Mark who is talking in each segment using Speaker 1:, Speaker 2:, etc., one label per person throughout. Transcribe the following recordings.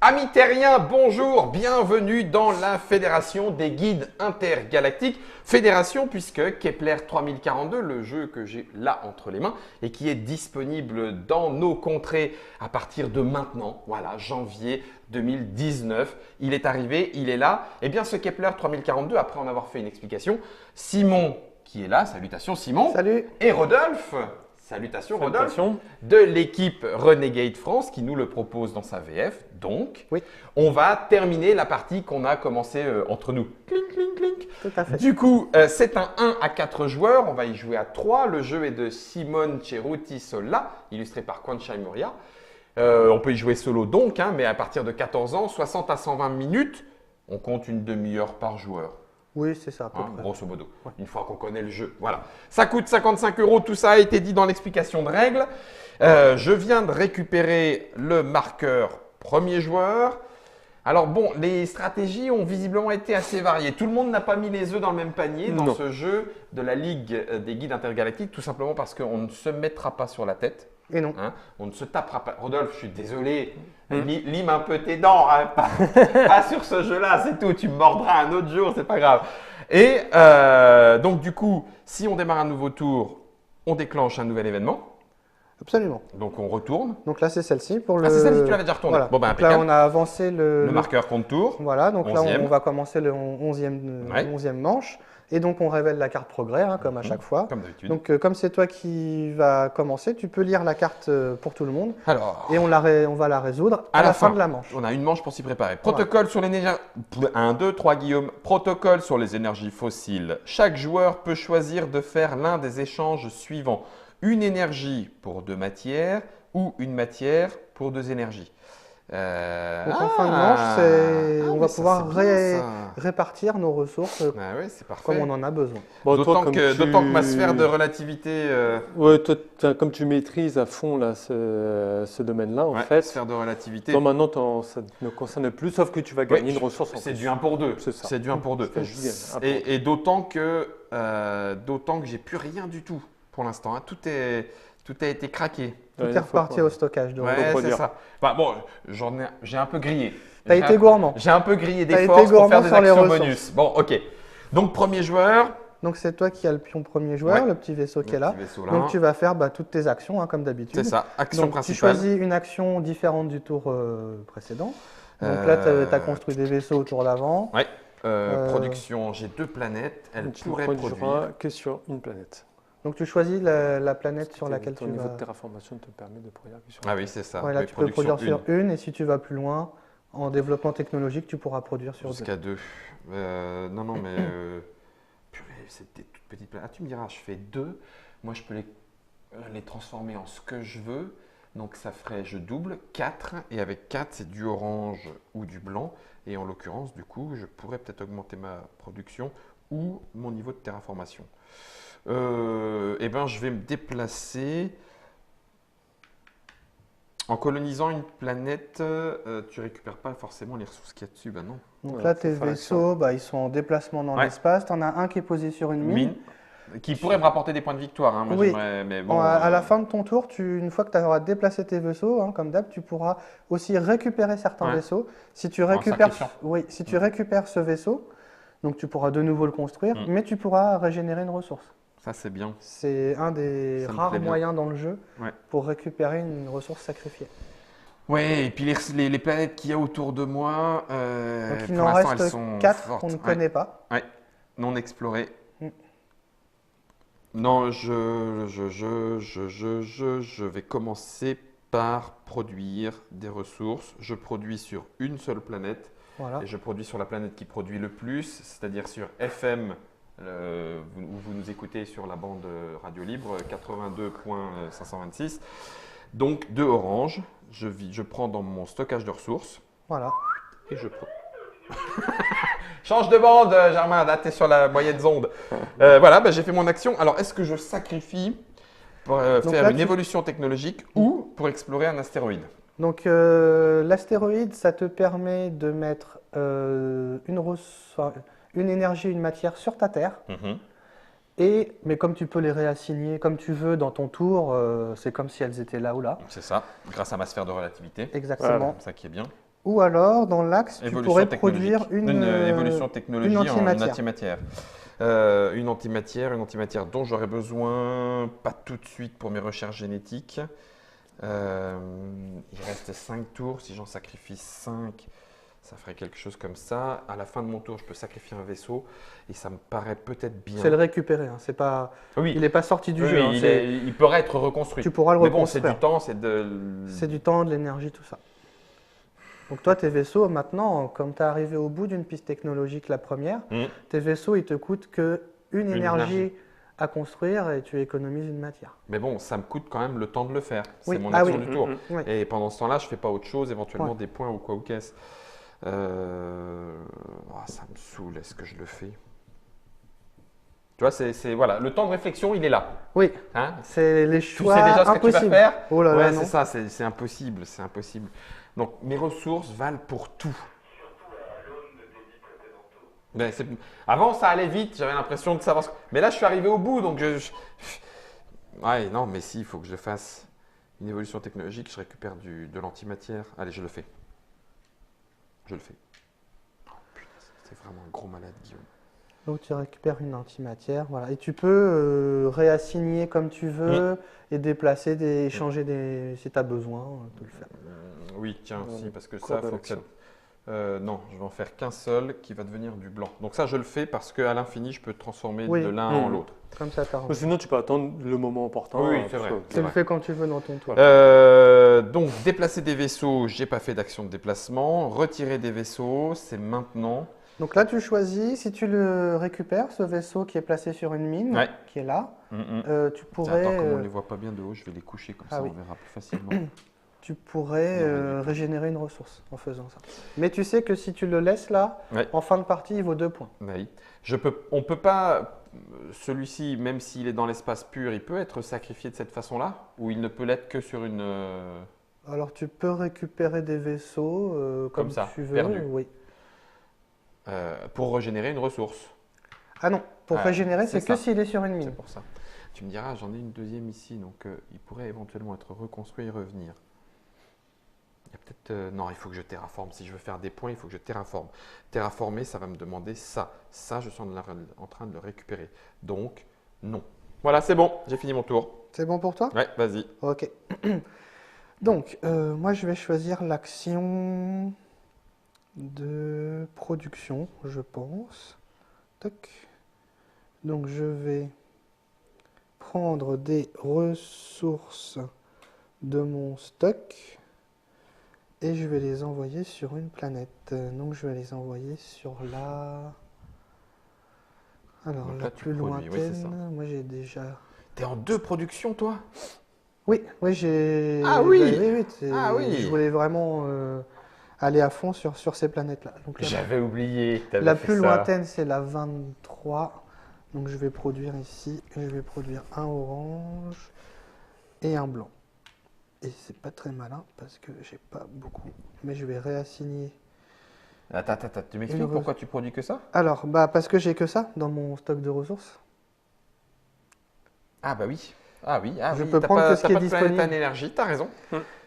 Speaker 1: Amis terriens, bonjour, bienvenue dans la Fédération des guides intergalactiques. Fédération puisque Kepler 3042, le jeu que j'ai là entre les mains et qui est disponible dans nos contrées à partir de maintenant, voilà, janvier 2019. Il est arrivé, il est là. Eh bien ce Kepler 3042, après en avoir fait une explication, Simon qui est là, salutations Simon.
Speaker 2: Salut.
Speaker 1: Et Rodolphe. Salutations Rodolphe, de l'équipe Renegade France qui nous le propose dans sa VF. Donc,
Speaker 2: oui.
Speaker 1: On va terminer la partie qu'on a commencé entre nous. Clink, clink, clink.
Speaker 2: Tout à fait.
Speaker 1: Du coup, c'est un 1 à 4 joueurs. On va y jouer à 3. Le jeu est de Simone Ceruti Solla, illustré par Kwanchai Moria. On peut y jouer solo donc, mais à partir de 14 ans, 60 à 120 minutes, on compte une demi-heure par joueur.
Speaker 2: Oui, c'est ça, à peu près.
Speaker 1: Grosso modo,
Speaker 2: ouais.
Speaker 1: Une fois qu'on connaît le jeu. Voilà. Ça coûte 55 €, tout ça a été dit dans l'explication de règles. Je viens de récupérer le marqueur premier joueur. Alors bon, les stratégies ont visiblement été assez variées. Tout le monde n'a pas mis les œufs dans le même panier dans ce jeu de la Ligue des guides intergalactiques, tout simplement parce qu'on ne se mettra pas sur la tête.
Speaker 2: Et non.
Speaker 1: On ne se tapera pas. Rodolphe, je suis désolé. Lime un peu tes dents. Pas sur ce jeu-là, c'est tout. Tu me mordras un autre jour, c'est pas grave. Et donc, du coup, si on démarre un nouveau tour, on déclenche un nouvel événement.
Speaker 2: Absolument.
Speaker 1: Donc, on retourne.
Speaker 2: Donc là, c'est celle-ci.
Speaker 1: Ah, c'est celle-ci, tu l'avais déjà retournée.
Speaker 2: Voilà.
Speaker 1: Bon, ben,
Speaker 2: donc là, on a avancé le
Speaker 1: marqueur compte tour.
Speaker 2: Voilà, donc
Speaker 1: 11e.
Speaker 2: là, on va commencer le 11e manche. Et donc, on révèle la carte progrès, comme à chaque fois.
Speaker 1: Comme d'habitude.
Speaker 2: Donc, comme c'est toi qui vas commencer, tu peux lire la carte pour tout le monde.
Speaker 1: Alors,
Speaker 2: et on va la résoudre à la fin de la manche.
Speaker 1: On a une manche pour s'y préparer. Protocole sur l'énergie. 1, 2, 3, Guillaume. Protocole sur les énergies fossiles. Chaque joueur peut choisir de faire l'un des échanges suivants. Une énergie pour 2 matières ou une matière pour 2 énergies.
Speaker 2: Donc en fin de manche, on va pouvoir répartir nos ressources comme on en a besoin.
Speaker 1: Bon, d'autant que ma sphère de relativité…
Speaker 3: Ouais, toi, comme tu maîtrises à fond là, ce domaine-là, en fait,
Speaker 1: sphère de relativité.
Speaker 3: Toi, maintenant, ça ne concerne plus, sauf que tu vas gagner une ressource en plus.
Speaker 1: C'est du 1 pour 2. C'est du 1 pour 2. Et d'autant que j'ai plus rien du tout pour l'instant. Tout a été craqué.
Speaker 2: Tout est reparti au stockage.
Speaker 1: Ouais, c'est ça. Bah, bon, j'ai un peu grillé.
Speaker 2: Tu as été gourmand.
Speaker 1: J'ai un peu grillé des forces pour faire des actions bonus. Bon, ok. Donc, premier joueur.
Speaker 2: Donc, c'est toi qui as le pion premier joueur, le petit vaisseau qui est là. Donc, tu vas faire toutes tes actions, comme d'habitude.
Speaker 1: C'est ça, action principale.
Speaker 2: Tu choisis une action différente du tour précédent. Donc là, tu as construit des vaisseaux au tour d'avant.
Speaker 1: Oui. Production, j'ai 2 planètes. Elle pourrait produire
Speaker 3: que sur une planète.
Speaker 2: Donc, tu choisis la planète sur laquelle tu vas…
Speaker 3: Ton niveau de terraformation te permet de produire que sur
Speaker 1: une. Ah oui, c'est ça.
Speaker 2: Ouais, là, tu peux produire sur une. Et si tu vas plus loin, en développement technologique, tu pourras produire sur 2.
Speaker 1: Jusqu'à 2. Non, mais… purée, c'est des toutes petites planètes. Ah, tu me diras, je fais 2. Moi, je peux les transformer en ce que je veux. Donc, ça ferait, je double, 4. Et avec 4, c'est du orange ou du blanc. Et en l'occurrence, du coup, je pourrais peut-être augmenter ma production ou mon niveau de terraformation. Eh ben, je vais me déplacer. En colonisant une planète, tu récupères pas forcément les ressources qu'il y a dessus, non.
Speaker 2: Donc là, tes vaisseaux, ils sont en déplacement dans l'espace. Tu en as un qui est posé sur une mine.
Speaker 1: Qui pourrait me rapporter des points de victoire. Moi,
Speaker 2: oui.
Speaker 1: Mais bon,
Speaker 2: à la fin de ton tour, une fois que tu auras déplacé tes vaisseaux, comme d'hab, tu pourras aussi récupérer certains vaisseaux. Si tu récupères, si tu récupères ce vaisseau, donc tu pourras de nouveau le construire, mais tu pourras régénérer une ressource.
Speaker 1: Ça, c'est bien.
Speaker 2: C'est un des rares moyens dans le jeu pour récupérer une ressource sacrifiée.
Speaker 1: Oui, et puis les planètes qu'il y a autour de moi,
Speaker 2: donc il en reste 4 qu'on ne connaît pas.
Speaker 1: Oui, non explorées. Non, je vais commencer par produire des ressources. Je produis sur une seule planète. Et je produis sur la planète qui produit le plus, c'est-à-dire sur FM, où vous nous écoutez sur la bande radio libre 82.526. Donc 2 oranges, je prends dans mon stockage de ressources.
Speaker 2: Voilà.
Speaker 1: Et je prends. Change de bande, Germain, là tu es sur la moyenne onde. Voilà, j'ai fait mon action. Alors est-ce que je sacrifie pour faire une évolution technologique ou pour explorer un astéroïde?
Speaker 2: Donc l'astéroïde, ça te permet de mettre une énergie, une matière sur ta Terre. Mais comme tu peux les réassigner comme tu veux dans ton tour, c'est comme si elles étaient là ou là.
Speaker 1: C'est ça, grâce à ma sphère de relativité.
Speaker 2: Exactement.
Speaker 1: C'est ça qui est bien.
Speaker 2: Ou alors, dans l'axe, tu pourrais produire une
Speaker 1: évolution technologique en
Speaker 2: antimatière.
Speaker 1: Une antimatière dont j'aurais besoin, pas tout de suite pour mes recherches génétiques. Il reste 5 tours. Si j'en sacrifie 5, ça ferait quelque chose comme ça. À la fin de mon tour, je peux sacrifier un vaisseau et ça me paraît peut-être bien.
Speaker 2: C'est le récupérer. Hein. C'est pas...
Speaker 1: Oui.
Speaker 2: Il n'est pas sorti du jeu. Hein.
Speaker 1: Il pourrait être reconstruit.
Speaker 2: Tu pourras le reconstruire.
Speaker 1: Mais bon, c'est du temps,
Speaker 2: c'est du temps, de l'énergie, tout ça. Donc toi, tes vaisseaux, maintenant, comme tu es arrivé au bout d'une piste technologique, la première, tes vaisseaux, ils te coûtent qu'une énergie à construire et tu économises une matière.
Speaker 1: Mais bon, ça me coûte quand même le temps de le faire. C'est mon action du tour.
Speaker 2: Oui.
Speaker 1: Et pendant ce temps-là, je ne fais pas autre chose, éventuellement des points ou quoi ou qu'est-ce. Ça me saoule, est-ce que je le fais? Tu vois, voilà, le temps de réflexion, il est là.
Speaker 2: Oui,
Speaker 1: hein,
Speaker 2: c'est les choix
Speaker 1: tu sais déjà ce
Speaker 2: impossibles.
Speaker 1: Que tu vas faire.
Speaker 2: Oh là là,
Speaker 1: c'est ça, c'est impossible, c'est impossible. Donc, mes ressources valent pour tout. Ben, avant, ça allait vite, j'avais l'impression de savoir. Mais là, je suis arrivé au bout, donc ouais, non, mais si, il faut que je fasse une évolution technologique, je récupère de l'antimatière. Allez, je le fais. Je le fais. Oh, putain, c'est vraiment un gros malade, Guillaume.
Speaker 2: Donc, tu récupères une antimatière, voilà. Et tu peux réassigner comme tu veux et déplacer, échanger si tu as besoin de le faire.
Speaker 1: Oui, tiens, si, parce que ça, faut que ça... non, je vais en faire qu'un seul qui va devenir du blanc. Donc ça, je le fais parce qu'à l'infini, je peux transformer de l'un en l'autre.
Speaker 2: Comme ça, tu as
Speaker 3: sinon, tu peux attendre le moment opportun.
Speaker 1: Oui, c'est vrai.
Speaker 2: Tu le fais quand tu veux dans ton tour.
Speaker 1: Donc, déplacer des vaisseaux, j'ai pas fait d'action de déplacement. Retirer des vaisseaux, c'est maintenant.
Speaker 2: Donc là, tu choisis, si tu le récupères, ce vaisseau qui est placé sur une mine, qui est là, tu pourrais…
Speaker 1: Attends, comme on ne les voit pas bien de haut, je vais les coucher comme ça, on verra plus facilement.
Speaker 2: Tu pourrais régénérer une ressource en faisant ça. Mais tu sais que si tu le laisses là, en fin de partie, il vaut 2 points.
Speaker 1: Oui. On ne peut pas, celui-ci, même s'il est dans l'espace pur, il peut être sacrifié de cette façon-là? Ou il ne peut l'être que sur une…
Speaker 2: Alors tu peux récupérer des vaisseaux comme ça, tu veux.
Speaker 1: Perdu.
Speaker 2: Oui.
Speaker 1: Pour régénérer une ressource.
Speaker 2: Ah non, pour régénérer, c'est que s'il est sur une mine.
Speaker 1: C'est pour ça. Tu me diras, j'en ai une deuxième ici, donc il pourrait éventuellement être reconstruit et revenir. Il y a peut-être… non, il faut que je terraforme. Si je veux faire des points, il faut que je terraforme. Terraformer, ça va me demander ça. Ça, je suis en train de le récupérer. Donc, non. Voilà, c'est bon, j'ai fini mon tour.
Speaker 2: C'est bon pour toi?
Speaker 1: Ouais, vas-y.
Speaker 2: Ok. Donc, moi, je vais choisir l'action de production, je pense. Tac. Donc, je vais prendre des ressources de mon stock et je vais les envoyer sur une planète. Donc, je vais les envoyer sur la… Alors,
Speaker 1: donc
Speaker 2: la
Speaker 1: là,
Speaker 2: plus lointaine, moi j'ai déjà…
Speaker 1: T'es en 2 productions, toi?
Speaker 2: Oui, j'ai…
Speaker 1: Ah oui,
Speaker 2: oui. Je voulais vraiment aller à fond sur ces planètes-là.
Speaker 1: J'avais oublié.
Speaker 2: La plus lointaine, c'est la 23. Donc je vais produire ici, je vais produire un orange et un blanc. Et c'est pas très malin parce que j'ai pas beaucoup. Mais je vais réassigner.
Speaker 1: Attends, tu m'expliques pourquoi tu produis que ça?
Speaker 2: Alors, parce que j'ai que ça dans mon stock de ressources.
Speaker 1: Ah bah oui.
Speaker 2: Je peux prendre que ce qui est disponible.
Speaker 1: T'as l'énergie, t'as raison.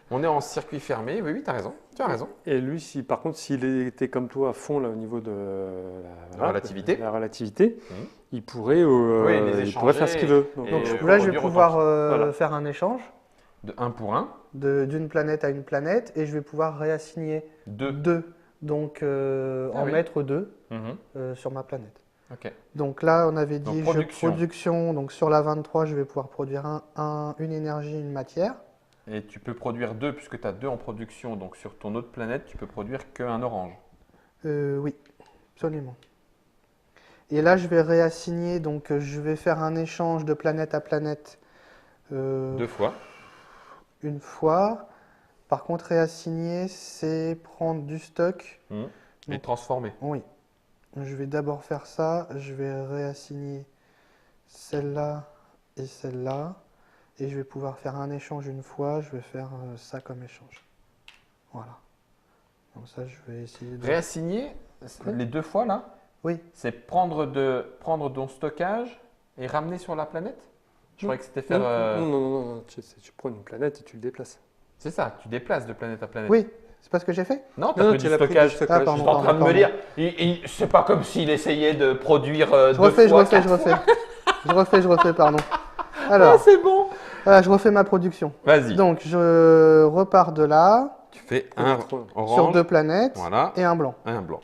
Speaker 1: On est en circuit fermé, oui, t'as raison. Tu as raison.
Speaker 3: Et lui, par contre, s'il était comme toi à fond là, au niveau de
Speaker 1: la relativité,
Speaker 3: il pourrait faire ce qu'il veut. Donc,
Speaker 2: là, je vais pouvoir faire un échange.
Speaker 1: De 1 pour 1.
Speaker 2: D'une planète à une planète. Et je vais pouvoir réassigner 2. Donc, mettre 2 sur ma planète.
Speaker 1: Okay.
Speaker 2: Donc là, on avait dit production. Donc sur la 23, je vais pouvoir produire une énergie, une matière.
Speaker 1: Et tu peux produire 2 puisque tu as 2 en production. Donc sur ton autre planète, tu peux produire qu'un orange.
Speaker 2: Oui, absolument. Et là, je vais réassigner. Donc je vais faire un échange de planète à planète.
Speaker 1: 2 fois.
Speaker 2: Une fois. Par contre, réassigner, c'est prendre du stock.
Speaker 1: Et transformer.
Speaker 2: Oui. Je vais d'abord faire ça, je vais réassigner celle-là et celle-là, et je vais pouvoir faire un échange une fois, je vais faire ça comme échange. Voilà. Donc ça, je vais essayer de…
Speaker 1: Réassigner les 2 fois là?
Speaker 2: Oui.
Speaker 1: C'est prendre ton stockage et ramener sur la planète? Je croyais que c'était faire…
Speaker 3: Non. Tu prends une planète et tu le déplaces.
Speaker 1: C'est ça, tu déplaces de planète à planète.
Speaker 2: Oui, C'est pas ce que j'ai fait?
Speaker 1: Non, tu as pris du stockage.
Speaker 2: Ah, pardon,
Speaker 1: je suis en train de me dire, c'est pas comme s'il essayait de produire
Speaker 2: je refais, pardon. Alors,
Speaker 1: c'est bon.
Speaker 2: Voilà, je refais ma production.
Speaker 1: Vas-y.
Speaker 2: Donc, je repars de là.
Speaker 1: Tu fais un orange.
Speaker 2: Sur 2 planètes
Speaker 1: Voilà.
Speaker 2: et un blanc.
Speaker 1: Un blanc.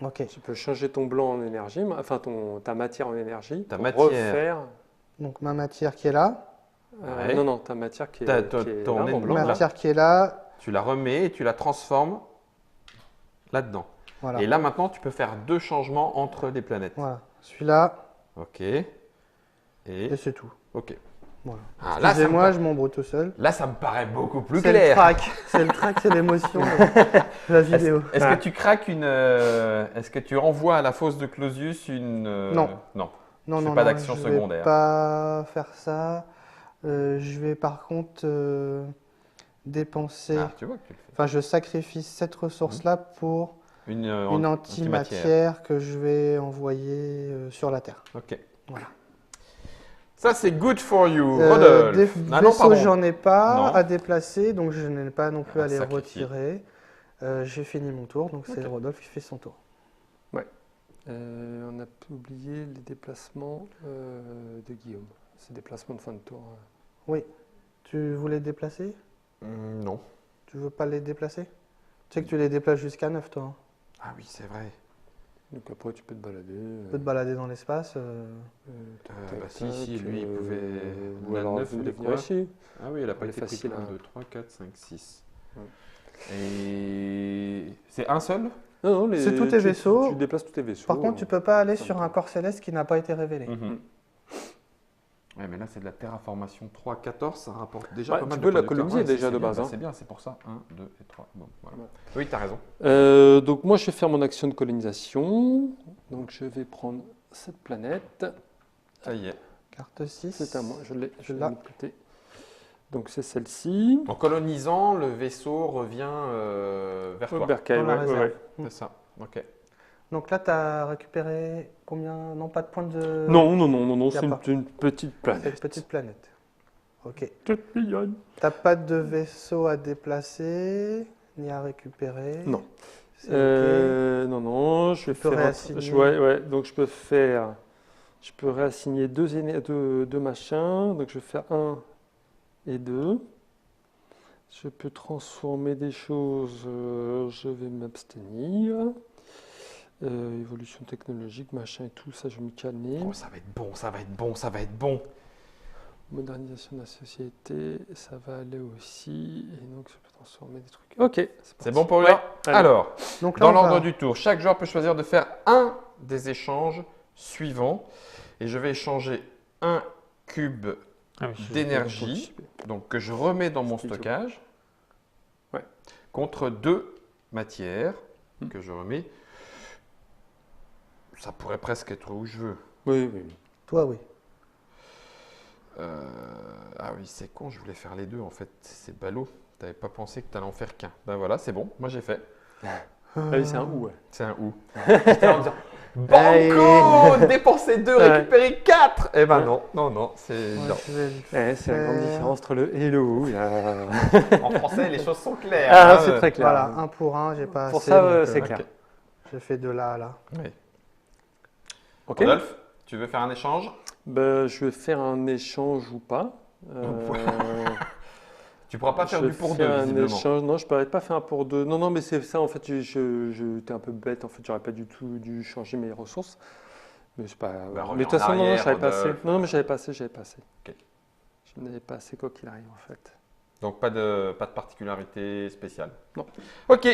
Speaker 2: Ok.
Speaker 3: Tu peux changer ton blanc en énergie, enfin ta matière en énergie.
Speaker 1: Ta
Speaker 3: pour
Speaker 1: matière.
Speaker 3: Refaire.
Speaker 2: Donc, ma matière qui est là.
Speaker 1: Ouais.
Speaker 3: Non, ta matière qui est, là, en blanc.
Speaker 2: Ma matière qui est là.
Speaker 1: Tu la remets et tu la transformes là-dedans.
Speaker 2: Voilà.
Speaker 1: Et là, maintenant, tu peux faire 2 changements entre les planètes.
Speaker 2: Voilà. Celui-là.
Speaker 1: Ok.
Speaker 2: Et
Speaker 1: Et
Speaker 2: c'est tout.
Speaker 1: ok.
Speaker 2: Voilà.
Speaker 1: Ah, là,
Speaker 2: Excusez-moi, je m'embrouille tout seul.
Speaker 1: Là, ça me paraît beaucoup plus
Speaker 2: C'est
Speaker 1: clair.
Speaker 2: le trac. C'est le trac, c'est l'émotion de la vidéo.
Speaker 1: Est-ce que tu craques une. Est-ce que tu envoies à la fosse de Clausius une.
Speaker 2: Non.
Speaker 1: Non.
Speaker 2: Non,
Speaker 1: Tu fais
Speaker 2: non,
Speaker 1: pas
Speaker 2: non,
Speaker 1: d'action
Speaker 2: je
Speaker 1: secondaire.
Speaker 2: vais pas faire ça. Je vais par contre dépenser.
Speaker 1: Ah, tu vois que tu le fais.
Speaker 2: Enfin, je sacrifie cette ressource-là pour
Speaker 1: Une
Speaker 2: antimatière que je vais envoyer sur la Terre.
Speaker 1: Ok.
Speaker 2: Voilà.
Speaker 1: Ça, c'est good for you. Rodolphe.
Speaker 2: Des
Speaker 1: Ah non,
Speaker 2: vaisseaux,
Speaker 1: pardon.
Speaker 2: j'en ai pas
Speaker 1: Non.
Speaker 2: à déplacer, donc je n'ai pas non plus à les
Speaker 1: sacrifier.
Speaker 2: retirer. J'ai fini mon tour, donc c'est
Speaker 1: Ok.
Speaker 2: Rodolphe qui fait son tour.
Speaker 3: On a oublié les déplacements de Guillaume. Ces déplacements de fin de tour.
Speaker 2: Oui. Tu voulais déplacer?
Speaker 1: Non.
Speaker 2: Tu veux pas les déplacer? Tu sais que tu les déplaces jusqu'à 9, toi. Hein.
Speaker 1: Ah oui, c'est vrai.
Speaker 3: Donc après, tu peux te balader.
Speaker 2: Tu peux te balader dans l'espace.
Speaker 1: Si, lui, il pouvait.
Speaker 3: Ou
Speaker 1: La
Speaker 3: alors,
Speaker 1: 9,
Speaker 3: vous
Speaker 1: elle est
Speaker 3: venir
Speaker 1: quoi
Speaker 3: ici.
Speaker 1: Ah oui, elle a pas
Speaker 3: Elle est
Speaker 1: été
Speaker 3: facile,
Speaker 1: prise.
Speaker 3: hein.
Speaker 1: 1, 2, 3, 4, 5, 6.
Speaker 3: Ouais.
Speaker 1: Et c'est un seul?
Speaker 3: Non,
Speaker 2: C'est tous tes vaisseaux.
Speaker 3: Tu déplaces tous tes vaisseaux.
Speaker 2: Par contre, tu peux pas aller
Speaker 3: ça
Speaker 2: sur
Speaker 3: me
Speaker 2: un
Speaker 3: va.
Speaker 2: corps céleste qui n'a pas été révélé.
Speaker 1: Ouais, mais là, c'est de la terraformation 3, 14. Ça rapporte déjà
Speaker 3: Ouais,
Speaker 1: pas mal
Speaker 3: tu
Speaker 1: de
Speaker 3: peux la
Speaker 1: producteurs.
Speaker 3: coloniser déjà
Speaker 1: c'est
Speaker 3: de
Speaker 1: bien,
Speaker 3: base, hein.
Speaker 1: C'est bien, c'est pour ça. 1, 2 et 3. Bon, voilà.
Speaker 3: Ouais.
Speaker 1: Oui, tu as raison.
Speaker 3: Donc moi, je vais faire mon action de colonisation. Donc je vais prendre cette planète.
Speaker 1: Ça y est.
Speaker 2: Carte 6.
Speaker 3: C'est à moi, je l'ai
Speaker 2: Je
Speaker 3: mis
Speaker 2: l'ai.
Speaker 3: de côté. Donc c'est celle-ci.
Speaker 1: En colonisant, le vaisseau revient vers toi.
Speaker 3: Berkay,
Speaker 2: Dans la
Speaker 3: ouais,
Speaker 2: réserve.
Speaker 3: ouais.
Speaker 1: C'est ça. Ok.
Speaker 2: Donc là, tu as récupéré combien? Non, pas de points de.
Speaker 3: Non,
Speaker 2: y a
Speaker 3: c'est
Speaker 2: pas.
Speaker 3: une petite planète.
Speaker 2: Cette petite planète. Ok.
Speaker 3: Toute mignonne.
Speaker 2: T'as pas de vaisseau à déplacer ni à récupérer.
Speaker 3: Non.
Speaker 2: C'est ok.
Speaker 3: Non, je vais
Speaker 2: Tu peux
Speaker 3: faire.
Speaker 2: réassigner.
Speaker 3: Ouais, donc je peux réassigner deux machins. Donc je vais faire 1 et 2. Je peux transformer des choses. Je vais m'abstenir. Évolution technologique, machin et tout, ça je vais me calmer.
Speaker 1: Oh, ça va être bon, ça va être bon, ça va être bon.
Speaker 3: Modernisation de la société, ça va aller aussi. Et donc je peux transformer des trucs. Ok,
Speaker 1: C'est bon pour lui?
Speaker 3: Ouais, allez.
Speaker 1: Alors,
Speaker 2: Donc là,
Speaker 1: dans
Speaker 2: on va-
Speaker 1: l'ordre du tour, chaque joueur peut choisir de faire un des échanges suivants. Et je vais échanger un cube d'énergie, donc que je remets dans mon
Speaker 3: C'est idiot.
Speaker 1: stockage,
Speaker 3: Ouais.
Speaker 1: contre 2 matières que je remets. Ça pourrait presque être où je veux.
Speaker 3: Oui.
Speaker 2: Toi, oui.
Speaker 1: Ah oui, c'est con, je voulais faire les deux en fait. C'est ballot. T'avais pas pensé que t'allais en faire qu'un. Ben voilà, c'est bon, moi j'ai fait.
Speaker 3: Ah oui, c'est un ou. Ouais.
Speaker 1: C'est un ou. J'étais en disant, Banco, dépenser 2,
Speaker 3: Ouais.
Speaker 1: récupérer 4. Eh ben non, c'est
Speaker 2: Ouais,
Speaker 1: non.
Speaker 2: je vais le
Speaker 3: C'est la grande
Speaker 2: faire.
Speaker 3: différence entre le et le ou. là.
Speaker 1: En français, les choses sont claires.
Speaker 3: Ah,
Speaker 1: hein.
Speaker 3: c'est très clair.
Speaker 2: Voilà, 1 pour 1, j'ai pas
Speaker 3: Pour
Speaker 2: assez.
Speaker 3: ça,
Speaker 2: donc,
Speaker 3: c'est clair.
Speaker 1: Ok.
Speaker 2: J'ai fait de là à là.
Speaker 1: Oui.
Speaker 3: Ok.
Speaker 1: Rodolphe, tu veux faire un échange?
Speaker 3: Je vais faire un échange ou pas.
Speaker 1: Tu pourras pas faire
Speaker 3: je
Speaker 1: du pour
Speaker 3: fais
Speaker 1: 2,
Speaker 3: un
Speaker 1: visiblement.
Speaker 3: échange. Non, je ne pourrais pas faire un pour 2. Non, mais c'est ça, en fait, j'étais un peu bête. En fait, j'aurais pas du tout dû changer mes ressources. Mais c'est pas.
Speaker 1: Bah,
Speaker 3: mais de toute façon,
Speaker 1: reviens en
Speaker 3: non,
Speaker 1: arrière,
Speaker 3: j'avais pas assez.
Speaker 1: Rodolphe.
Speaker 3: Non, mais j'avais pas assez.
Speaker 1: Ok.
Speaker 3: Je n'avais pas assez quoi qu'il arrive, en fait.
Speaker 1: Donc pas de particularité spéciale.
Speaker 3: Non.
Speaker 1: Ok.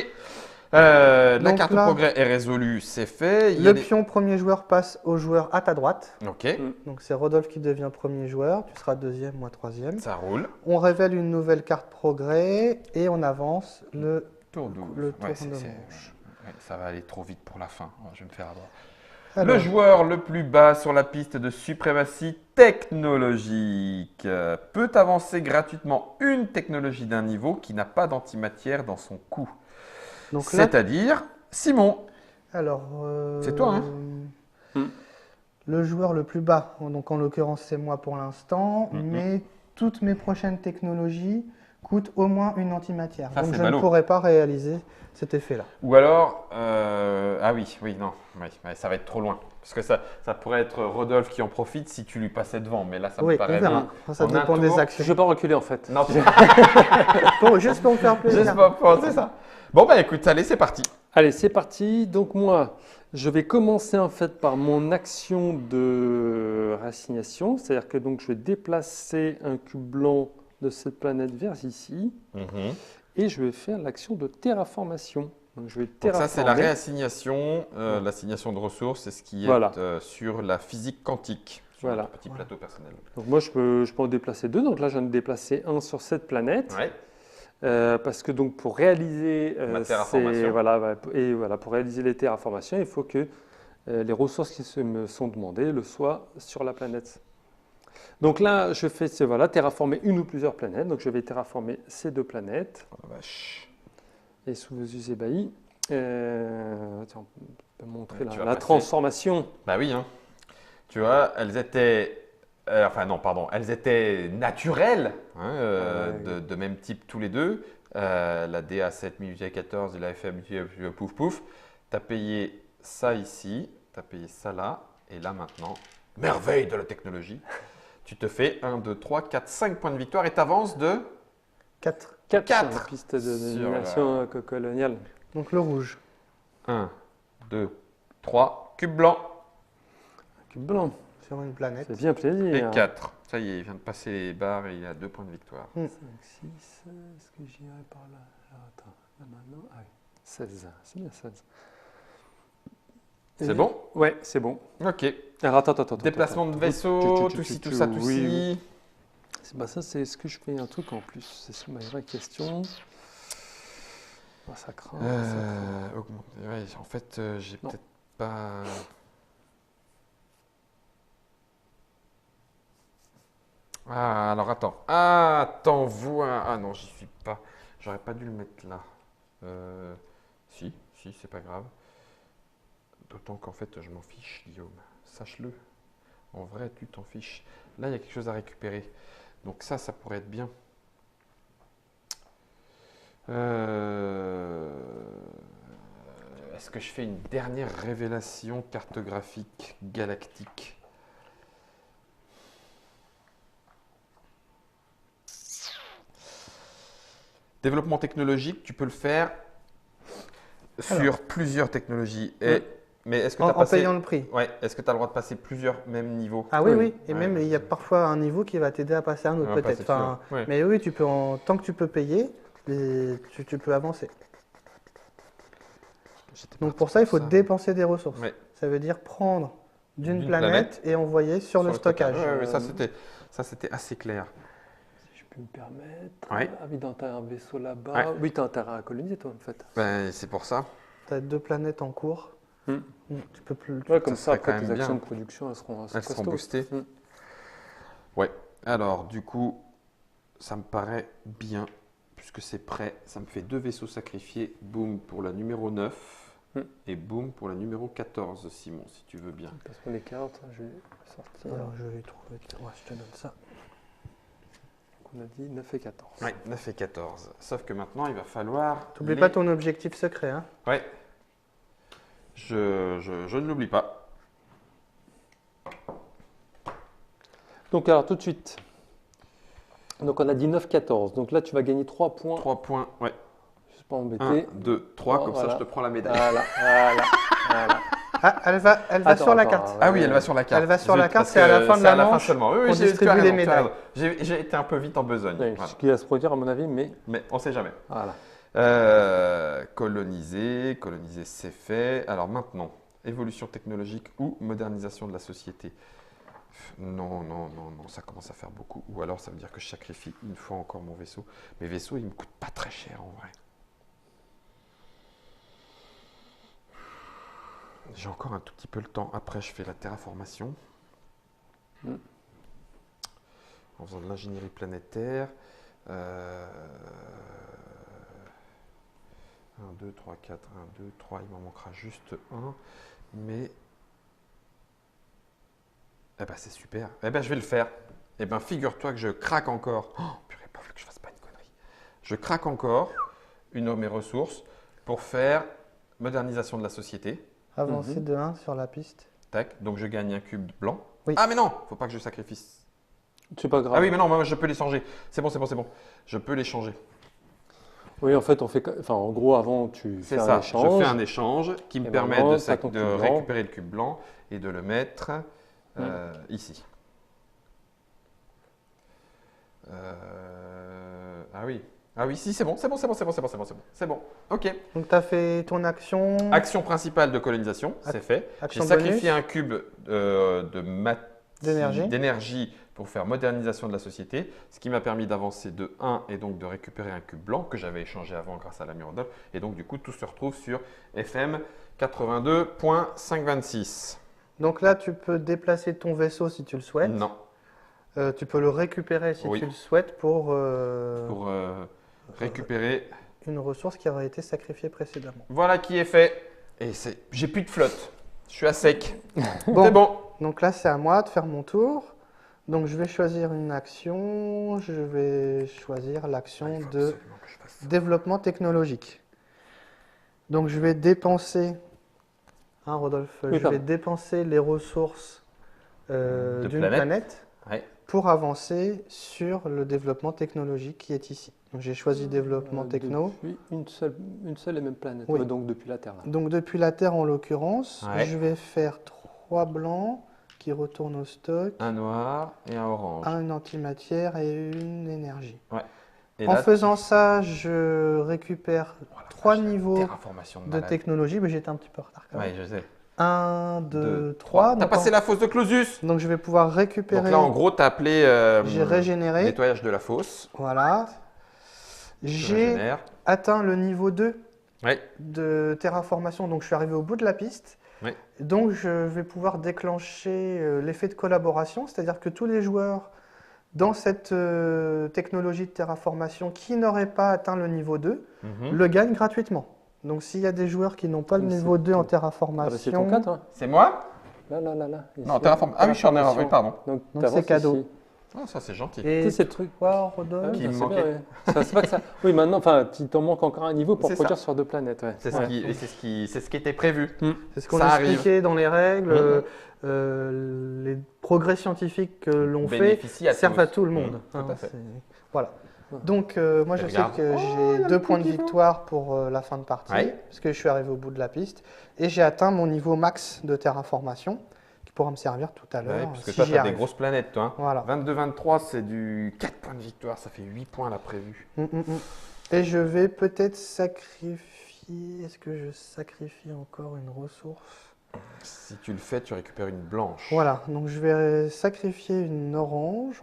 Speaker 1: La
Speaker 2: Donc
Speaker 1: carte
Speaker 2: là,
Speaker 1: progrès est résolue, c'est fait. Il y a
Speaker 2: Le
Speaker 1: des-
Speaker 2: pion premier joueur passe au joueur à ta droite.
Speaker 1: Ok,
Speaker 2: Donc c'est Rodolphe qui devient premier joueur. Tu seras deuxième, moi troisième.
Speaker 1: ça roule.
Speaker 2: On révèle une nouvelle carte progrès et on avance le.
Speaker 1: Tour 12.
Speaker 2: Le tour
Speaker 1: Ouais,
Speaker 2: de manche.
Speaker 1: ouais, ça va aller trop vite pour la fin. Je vais me faire avoir.
Speaker 2: Alors,
Speaker 1: Le joueur le plus bas sur la piste de suprématie technologique peut avancer gratuitement une technologie d'un niveau qui n'a pas d'antimatière dans son coup.
Speaker 2: donc là,
Speaker 1: C'est-à-dire Simon.
Speaker 2: alors,
Speaker 1: C'est toi, hein
Speaker 2: Le joueur le plus bas, donc en l'occurrence c'est moi pour l'instant,
Speaker 1: Mhm.
Speaker 2: mais toutes mes prochaines technologies coûte au moins une antimatière.
Speaker 1: Ça,
Speaker 2: Donc
Speaker 1: c'est
Speaker 2: je
Speaker 1: ballot.
Speaker 2: ne pourrais pas réaliser cet effet-là.
Speaker 1: Ou alors, ah oui, non, oui, ça va être trop loin. Parce que ça pourrait être Rodolphe qui en profite si tu lui passais devant. Mais là, ça me
Speaker 2: Oui,
Speaker 1: paraît
Speaker 2: on verra.
Speaker 1: bien.
Speaker 2: Ça
Speaker 1: En un
Speaker 2: dépend des
Speaker 1: tour,
Speaker 2: actions.
Speaker 3: Je ne vais pas reculer en fait.
Speaker 1: Non,
Speaker 2: Bon, juste pour me faire plaisir.
Speaker 1: juste pas, c'est ça. Bon, bah écoute, allez, c'est parti.
Speaker 3: Allez, c'est parti. Donc moi, je vais commencer en fait par mon action de réassignation. C'est-à-dire que donc, je vais déplacer un cube blanc de cette planète vers ici. Et je vais faire l'action de terraformation. Donc, je vais
Speaker 1: Donc ça, c'est la
Speaker 3: terraformer.
Speaker 1: réassignation. L'assignation de ressources, c'est ce qui est
Speaker 3: Voilà.
Speaker 1: sur la physique quantique, sur
Speaker 3: Voilà.
Speaker 1: notre petit plateau personnel.
Speaker 3: Donc moi, je peux en déplacer deux. Donc là, j'en ai déplacé un sur cette planète.
Speaker 1: Ouais.
Speaker 3: Parce que donc pour réaliser
Speaker 1: Ma terraformation.
Speaker 3: pour réaliser les terraformations, il faut que les ressources qui me sont demandées le soient sur la planète. Donc là, je fais terraformer une ou plusieurs planètes. Donc je vais terraformer ces deux planètes.
Speaker 1: Oh la vache.
Speaker 3: Et sous vos yeux ébahis, tiens, on peut montrer
Speaker 1: Tu vas
Speaker 3: la
Speaker 1: passer.
Speaker 3: transformation.
Speaker 1: Bah oui, hein. Tu vois, elles étaient. Elles étaient naturelles, hein, de même type tous les deux. La DA7 multiplié 14 et la FA multiplié pouf pouf. Tu as payé ça ici, tu as payé ça là, et là maintenant, merveille de la technologie, tu te fais 1, 2, 3, 4, 5 points de victoire et tu avances de
Speaker 2: 4.
Speaker 3: 4
Speaker 1: Quatre.
Speaker 3: sur la piste de
Speaker 1: Sur
Speaker 3: domination coloniale.
Speaker 2: Donc le rouge.
Speaker 1: 1, 2, 3, cube blanc
Speaker 3: Cube blanc,
Speaker 2: Sur une planète.
Speaker 3: c'est bien plaisir.
Speaker 1: et 4. Ça y est, il vient de passer les barres et il a 2 points de victoire.
Speaker 3: 5, 6, est-ce que j'irai par là? Alors, attends, là maintenant, ah oui, 16, c'est bien 16.
Speaker 1: C'est bon?
Speaker 3: Ouais, c'est bon.
Speaker 1: Ok.
Speaker 3: Alors attends.
Speaker 1: Déplacement de vaisseau, tout ci, tout ça, tout
Speaker 3: oui.
Speaker 1: ci.
Speaker 3: Ça, c'est ce que je fais un truc en plus. C'est ma vraie question. Oh, ça craint.
Speaker 1: Augmenter. Ouais, en fait, j'ai
Speaker 3: Non.
Speaker 1: peut-être pas. Ah, alors attends. Ah, attends, vois. Ah non, j'y suis pas. J'aurais pas dû le mettre là. Si, c'est pas grave. D'autant qu'en fait, je m'en fiche, Guillaume. Sache-le. En vrai, tu t'en fiches. Là, il y a quelque chose à récupérer. Donc ça pourrait être bien. Est-ce que je fais une dernière révélation cartographique galactique? Développement technologique, tu peux le faire sur plusieurs technologies. Mais est-ce que tu as
Speaker 2: En payant le prix.
Speaker 1: Ouais, est-ce que tu as le droit de passer plusieurs mêmes niveaux?
Speaker 2: Ah oui. Et
Speaker 1: Ouais,
Speaker 2: même, il y a parfois un niveau qui va t'aider à passer à un autre,
Speaker 1: Ouais,
Speaker 2: peut-être.
Speaker 1: passer sûr. Ouais.
Speaker 2: Mais oui, tant que tu peux payer, tu peux avancer.
Speaker 1: J'étais
Speaker 2: Donc
Speaker 1: parti
Speaker 2: pour ça, il faut
Speaker 1: ça.
Speaker 2: dépenser des ressources.
Speaker 1: Ouais.
Speaker 2: Ça veut dire prendre d'une
Speaker 1: D'une
Speaker 2: planète et envoyer sur le stockage.
Speaker 1: Ouais, ça c'était assez clair.
Speaker 3: Si je peux me permettre.
Speaker 1: Ouais.
Speaker 3: Ah oui, t'as un vaisseau là-bas.
Speaker 1: Ouais.
Speaker 3: Oui, t'as intérêt à coloniser, toi, en fait.
Speaker 1: Ben, c'est pour ça.
Speaker 2: Tu as 2 planètes en cours.
Speaker 3: Hmm.
Speaker 2: Tu peux plus.
Speaker 3: Ouais, comme
Speaker 1: Ça
Speaker 3: ça,
Speaker 1: serait
Speaker 3: après,
Speaker 1: quand
Speaker 3: tes
Speaker 1: même
Speaker 3: actions
Speaker 1: bien.
Speaker 3: de production, elles seront
Speaker 1: Elles seront
Speaker 3: costauds.
Speaker 1: boostées.
Speaker 3: Hmm.
Speaker 1: Ouais. Alors, du coup, ça me paraît bien, puisque c'est prêt. Ça me fait 2 vaisseaux sacrifiés. Boum pour la numéro 9. Et boum pour la numéro 14, Simon, si tu veux bien.
Speaker 3: Passe-moi les cartes, je vais sortir.
Speaker 2: Alors je vais trouver. Ouais, je te donne ça.
Speaker 3: On a dit 9 et 14.
Speaker 1: Ouais, 9 et 14. Sauf que maintenant, il va falloir.
Speaker 2: T'oublies pas ton objectif secret. Hein.
Speaker 1: Ouais. Je ne l'oublie pas.
Speaker 3: Donc, alors, tout de suite. Donc, on a dit 9-14. Donc là, tu vas gagner 3 points.
Speaker 1: 3 points, ouais.
Speaker 3: Je ne suis pas
Speaker 1: 1,
Speaker 3: embêté.
Speaker 1: 2, 3,
Speaker 3: Oh,
Speaker 1: comme
Speaker 3: voilà.
Speaker 1: ça je te prends la médaille.
Speaker 3: Voilà.
Speaker 2: Ah, elle va
Speaker 3: Attends,
Speaker 2: sur la
Speaker 3: attends,
Speaker 2: carte.
Speaker 3: ouais.
Speaker 1: Ah oui, elle va sur la carte.
Speaker 2: Elle va sur la carte,
Speaker 1: parce
Speaker 2: c'est à la
Speaker 1: que
Speaker 2: fin de
Speaker 1: c'est
Speaker 2: la
Speaker 1: à la fin
Speaker 2: manche
Speaker 1: seulement. Oui,
Speaker 2: qu'on
Speaker 1: tu as
Speaker 2: distribue
Speaker 1: raison,
Speaker 2: les
Speaker 1: tu as
Speaker 2: médailles.
Speaker 1: raison. J'ai été un peu vite en besogne.
Speaker 3: Ouais,
Speaker 1: Voilà.
Speaker 3: Ce qui va se produire, à mon avis, mais
Speaker 1: Mais on ne sait jamais.
Speaker 3: voilà.
Speaker 1: Coloniser c'est fait. Alors maintenant, évolution technologique ou modernisation de la société. Non, ça commence à faire beaucoup. Ou alors ça veut dire que je sacrifie une fois encore mon vaisseau. Mes vaisseaux, ils ne me coûtent pas très cher en vrai. J'ai encore un tout petit peu le temps. Après, je fais la terraformation. En faisant de l'ingénierie planétaire. 1, 2, 3, 4, 1, 2, 3, il m'en manquera juste un. Mais, eh ben c'est super. Eh ben je vais le faire. Eh ben figure-toi que je craque encore. Oh, purée, pas voulu que je fasse pas une connerie. Je craque encore une de mes ressources pour faire modernisation de la société.
Speaker 2: Avancer de 1 sur la piste.
Speaker 1: Tac, donc je gagne un cube blanc.
Speaker 2: Oui.
Speaker 1: Ah mais non, faut pas que je sacrifie.
Speaker 3: C'est pas grave.
Speaker 1: Ah oui, mais non, moi je peux les changer. C'est bon. Je peux les changer.
Speaker 3: Oui, en fait, en gros, avant, tu fais un
Speaker 1: ça.
Speaker 3: échange.
Speaker 1: Je fais un échange qui me
Speaker 3: Et
Speaker 1: permet
Speaker 3: maintenant,
Speaker 1: de
Speaker 3: t'as ton cube blanc.
Speaker 1: récupérer le cube blanc et de le mettre ici. Ah oui. Ah oui, si, c'est bon. C'est bon. Ok.
Speaker 2: Donc, tu as fait ton action.
Speaker 1: Action principale de colonisation, c'est fait. J'ai
Speaker 2: action
Speaker 1: sacrifié
Speaker 2: bonus.
Speaker 1: un cube d'énergie pour faire modernisation de la société, ce qui m'a permis d'avancer de 1 et donc de récupérer un cube blanc que j'avais échangé avant grâce à la Mirandole. Et donc, du coup, tout se retrouve sur FM 82.526.
Speaker 2: Donc là, tu peux déplacer ton vaisseau si tu le souhaites.
Speaker 1: Non.
Speaker 2: Tu peux le récupérer si
Speaker 1: Oui.
Speaker 2: tu le souhaites pour
Speaker 1: Récupérer.
Speaker 2: une ressource qui aurait été sacrifiée précédemment.
Speaker 1: Voilà qui est fait. Et j'ai plus de flotte. Je suis à sec.
Speaker 2: Bon.
Speaker 1: C'est bon.
Speaker 2: Donc là, c'est à moi de faire mon tour. Donc je vais choisir une action. Je vais choisir l'action de développement technologique. Donc je vais dépenser, Rodolphe,
Speaker 3: Oui,
Speaker 2: je vais dépenser les ressources d'une planète
Speaker 1: Ouais.
Speaker 2: pour avancer sur le développement technologique qui est ici. Donc j'ai choisi développement techno.
Speaker 3: Depuis une seule et même planète.
Speaker 2: Oui.
Speaker 3: Ouais, donc depuis la Terre. Là.
Speaker 2: Donc depuis la Terre en l'occurrence,
Speaker 1: Ouais.
Speaker 2: je vais faire 3 blancs qui retournent au stock,
Speaker 1: Un noir et un orange.
Speaker 2: une antimatière et une énergie.
Speaker 1: Et
Speaker 2: En
Speaker 1: là,
Speaker 2: faisant ça, je récupère 3 niveaux
Speaker 1: terraformation
Speaker 2: de
Speaker 1: malade.
Speaker 2: technologie, mais j'étais un petit peu en retard quand même.
Speaker 1: Ouais, je sais.
Speaker 2: 1, 2, 3.
Speaker 1: T'as passé la fosse de Clausius.
Speaker 2: Donc je vais pouvoir récupérer.
Speaker 1: Donc là, en gros, t'as appelé
Speaker 2: J'ai régénéré.
Speaker 1: nettoyage de la fosse.
Speaker 2: Voilà. J'ai
Speaker 1: Régénère.
Speaker 2: atteint le niveau 2
Speaker 1: Ouais.
Speaker 2: de terraformation, donc je suis arrivé au bout de la piste.
Speaker 1: Ouais.
Speaker 2: Donc je vais pouvoir déclencher l'effet de collaboration, c'est-à-dire que tous les joueurs dans cette technologie de terraformation qui n'auraient pas atteint le niveau 2 le gagnent gratuitement. Donc s'il y a des joueurs qui n'ont pas le
Speaker 3: Mais
Speaker 2: niveau
Speaker 3: c'est
Speaker 2: 2 en
Speaker 3: Ah bah, c'est
Speaker 2: terraformation,
Speaker 3: ton cas, toi.
Speaker 1: C'est moi?
Speaker 3: Là. Ici,
Speaker 1: Non, terraformation. Ah oui, je suis en erreur. Oui, pardon.
Speaker 3: Donc,
Speaker 2: Donc,
Speaker 3: t'avances
Speaker 2: c'est cadeau.
Speaker 3: ici.
Speaker 1: Ah, ça, c'est gentil.
Speaker 3: Tu
Speaker 2: et
Speaker 3: sais, c'est le truc.
Speaker 2: toi, Rodolphe,
Speaker 1: Qui me
Speaker 3: c'est
Speaker 1: manquait.
Speaker 3: bien, ouais. C'est pas que ça. Oui, maintenant, enfin, il t'en manque encore un niveau pour
Speaker 1: C'est
Speaker 3: produire
Speaker 1: ça.
Speaker 3: sur 2 planètes. Ouais.
Speaker 1: C'est
Speaker 3: Ouais.
Speaker 1: ce qui était prévu.
Speaker 2: c'est ce qu'on
Speaker 1: Ça
Speaker 2: expliquait dans les règles.
Speaker 1: Mhm.
Speaker 2: Les progrès scientifiques que l'on fait
Speaker 1: Bénéficie à
Speaker 2: servent
Speaker 1: tous.
Speaker 2: à tout le monde.
Speaker 1: Mhm, tout à fait.
Speaker 2: Voilà. Donc moi je sais
Speaker 1: regarde.
Speaker 2: que j'ai 2 points de victoire pour la fin de partie,
Speaker 1: Ouais.
Speaker 2: parce que je suis arrivé au bout de la piste, et j'ai atteint mon niveau max de terraformation, qui pourra me servir tout à l'heure
Speaker 1: Ouais, parce que
Speaker 2: si
Speaker 1: toi,
Speaker 2: j'y
Speaker 1: tu as des
Speaker 2: arrive.
Speaker 1: grosses planètes, toi. Hein.
Speaker 2: Voilà.
Speaker 1: 22-23, c'est du 4 points de victoire. Ça fait 8 points là prévu.
Speaker 2: Et je vais peut-être sacrifier... Est-ce que je sacrifie encore une ressource?
Speaker 1: Si tu le fais, tu récupères une blanche.
Speaker 2: Voilà, donc je vais sacrifier une orange.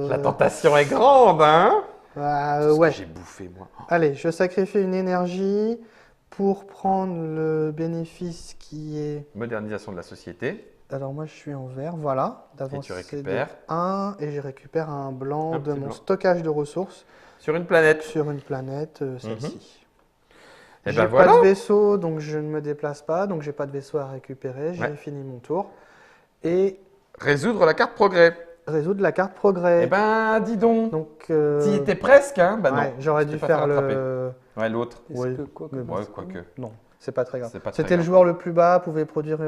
Speaker 1: La tentation est grande, hein? Tout ce
Speaker 2: Ouais.
Speaker 1: que j'ai bouffé, moi.
Speaker 2: Allez, je sacrifie une énergie pour prendre le bénéfice qui est...
Speaker 1: Modernisation de la société.
Speaker 2: Alors moi je suis en vert, voilà.
Speaker 1: Et tu récupères
Speaker 2: 1 et je récupère un blanc
Speaker 1: Un
Speaker 2: de
Speaker 1: petit
Speaker 2: mon
Speaker 1: blanc.
Speaker 2: stockage de ressources
Speaker 1: Sur une planète.
Speaker 2: sur une planète, celle-ci.
Speaker 1: Et
Speaker 2: J'ai
Speaker 1: ben
Speaker 2: pas
Speaker 1: voilà.
Speaker 2: de vaisseau, donc je ne me déplace pas, donc j'ai pas de vaisseau à récupérer, j'ai
Speaker 1: Ouais.
Speaker 2: fini mon tour. Et
Speaker 1: Résoudre la carte progrès.
Speaker 2: résoudre la carte progrès.
Speaker 1: Eh ben, dis donc.
Speaker 2: Donc,
Speaker 1: T'y étais presque, hein? Bah non.
Speaker 2: ouais, j'aurais
Speaker 1: tu
Speaker 2: dû
Speaker 1: t'es pas
Speaker 2: faire
Speaker 1: fait rattraper.
Speaker 2: le...
Speaker 1: Ouais, l'autre.
Speaker 3: Est-ce
Speaker 2: Ouais.
Speaker 3: que quoi
Speaker 2: Mais
Speaker 3: que-
Speaker 2: bon,
Speaker 1: Ouais, quoique.
Speaker 2: Non, c'est pas très grave.
Speaker 1: C'est pas très
Speaker 2: C'était le
Speaker 1: grave.
Speaker 2: joueur le plus bas, pouvait produire,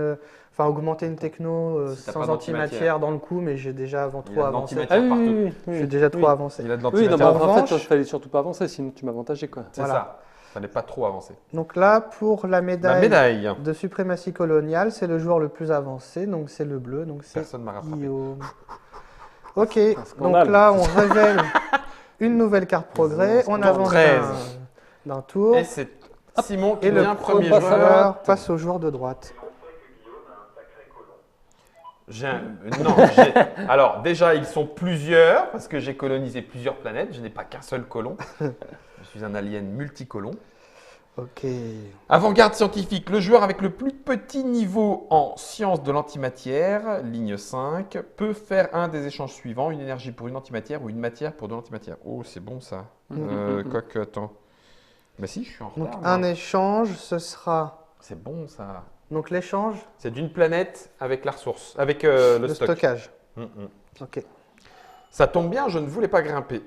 Speaker 2: enfin augmenter une techno
Speaker 1: Si t'as
Speaker 2: sans
Speaker 1: pas d'antimatière.
Speaker 2: antimatière dans le coup, mais j'ai déjà avant
Speaker 1: Il
Speaker 2: trop
Speaker 1: a de
Speaker 2: avancé.
Speaker 1: l'antimatière.
Speaker 3: Ah oui,
Speaker 1: partout.
Speaker 3: oui, oui,
Speaker 2: Je
Speaker 3: oui.
Speaker 2: suis déjà trop
Speaker 3: Oui.
Speaker 2: avancé.
Speaker 1: Il a de
Speaker 3: Oui, non,
Speaker 1: l'antimatière.
Speaker 3: mais en fait,
Speaker 2: revanche-
Speaker 3: il fallait surtout pas avancer, sinon tu m'avantageais, quoi.
Speaker 1: C'est
Speaker 2: Voilà.
Speaker 1: ça. Fallait pas trop avancer.
Speaker 2: Donc là, pour la
Speaker 1: La
Speaker 2: médaille,
Speaker 1: médaille.
Speaker 2: de suprématie coloniale, c'est le joueur le plus avancé, donc c'est le bleu, donc c'est
Speaker 1: Personne m'a rattrapé.
Speaker 2: Guillaume. Ok, donc
Speaker 3: scandale.
Speaker 2: là on révèle une nouvelle carte progrès, on
Speaker 1: Tour
Speaker 2: avance
Speaker 1: 13.
Speaker 2: d'un tour,
Speaker 1: Et c'est Simon qui
Speaker 2: et le
Speaker 1: devient premier
Speaker 2: premier
Speaker 1: joueur.
Speaker 2: joueur passe au joueur de droite.
Speaker 1: Non, alors déjà ils sont plusieurs parce que j'ai colonisé plusieurs planètes. Je n'ai pas qu'un seul colon. Je suis un alien multicolon.
Speaker 2: Ok,
Speaker 1: Avant-garde scientifique, le joueur avec le plus petit niveau en sciences de l'antimatière, ligne 5, peut faire un des échanges suivants, une énergie pour une antimatière ou une matière pour de l'antimatière. Oh, c'est bon ça. Quoique, attends. Bah si, je suis en retard.
Speaker 2: donc
Speaker 1: moi.
Speaker 2: un échange, ce sera
Speaker 1: C'est bon ça.
Speaker 2: donc l'échange,
Speaker 1: C'est d'une planète avec la ressource, avec le
Speaker 2: le
Speaker 1: stock.
Speaker 2: stockage.
Speaker 1: Mm, mm.
Speaker 2: Ok,
Speaker 1: Ça tombe bien, je ne voulais pas grimper.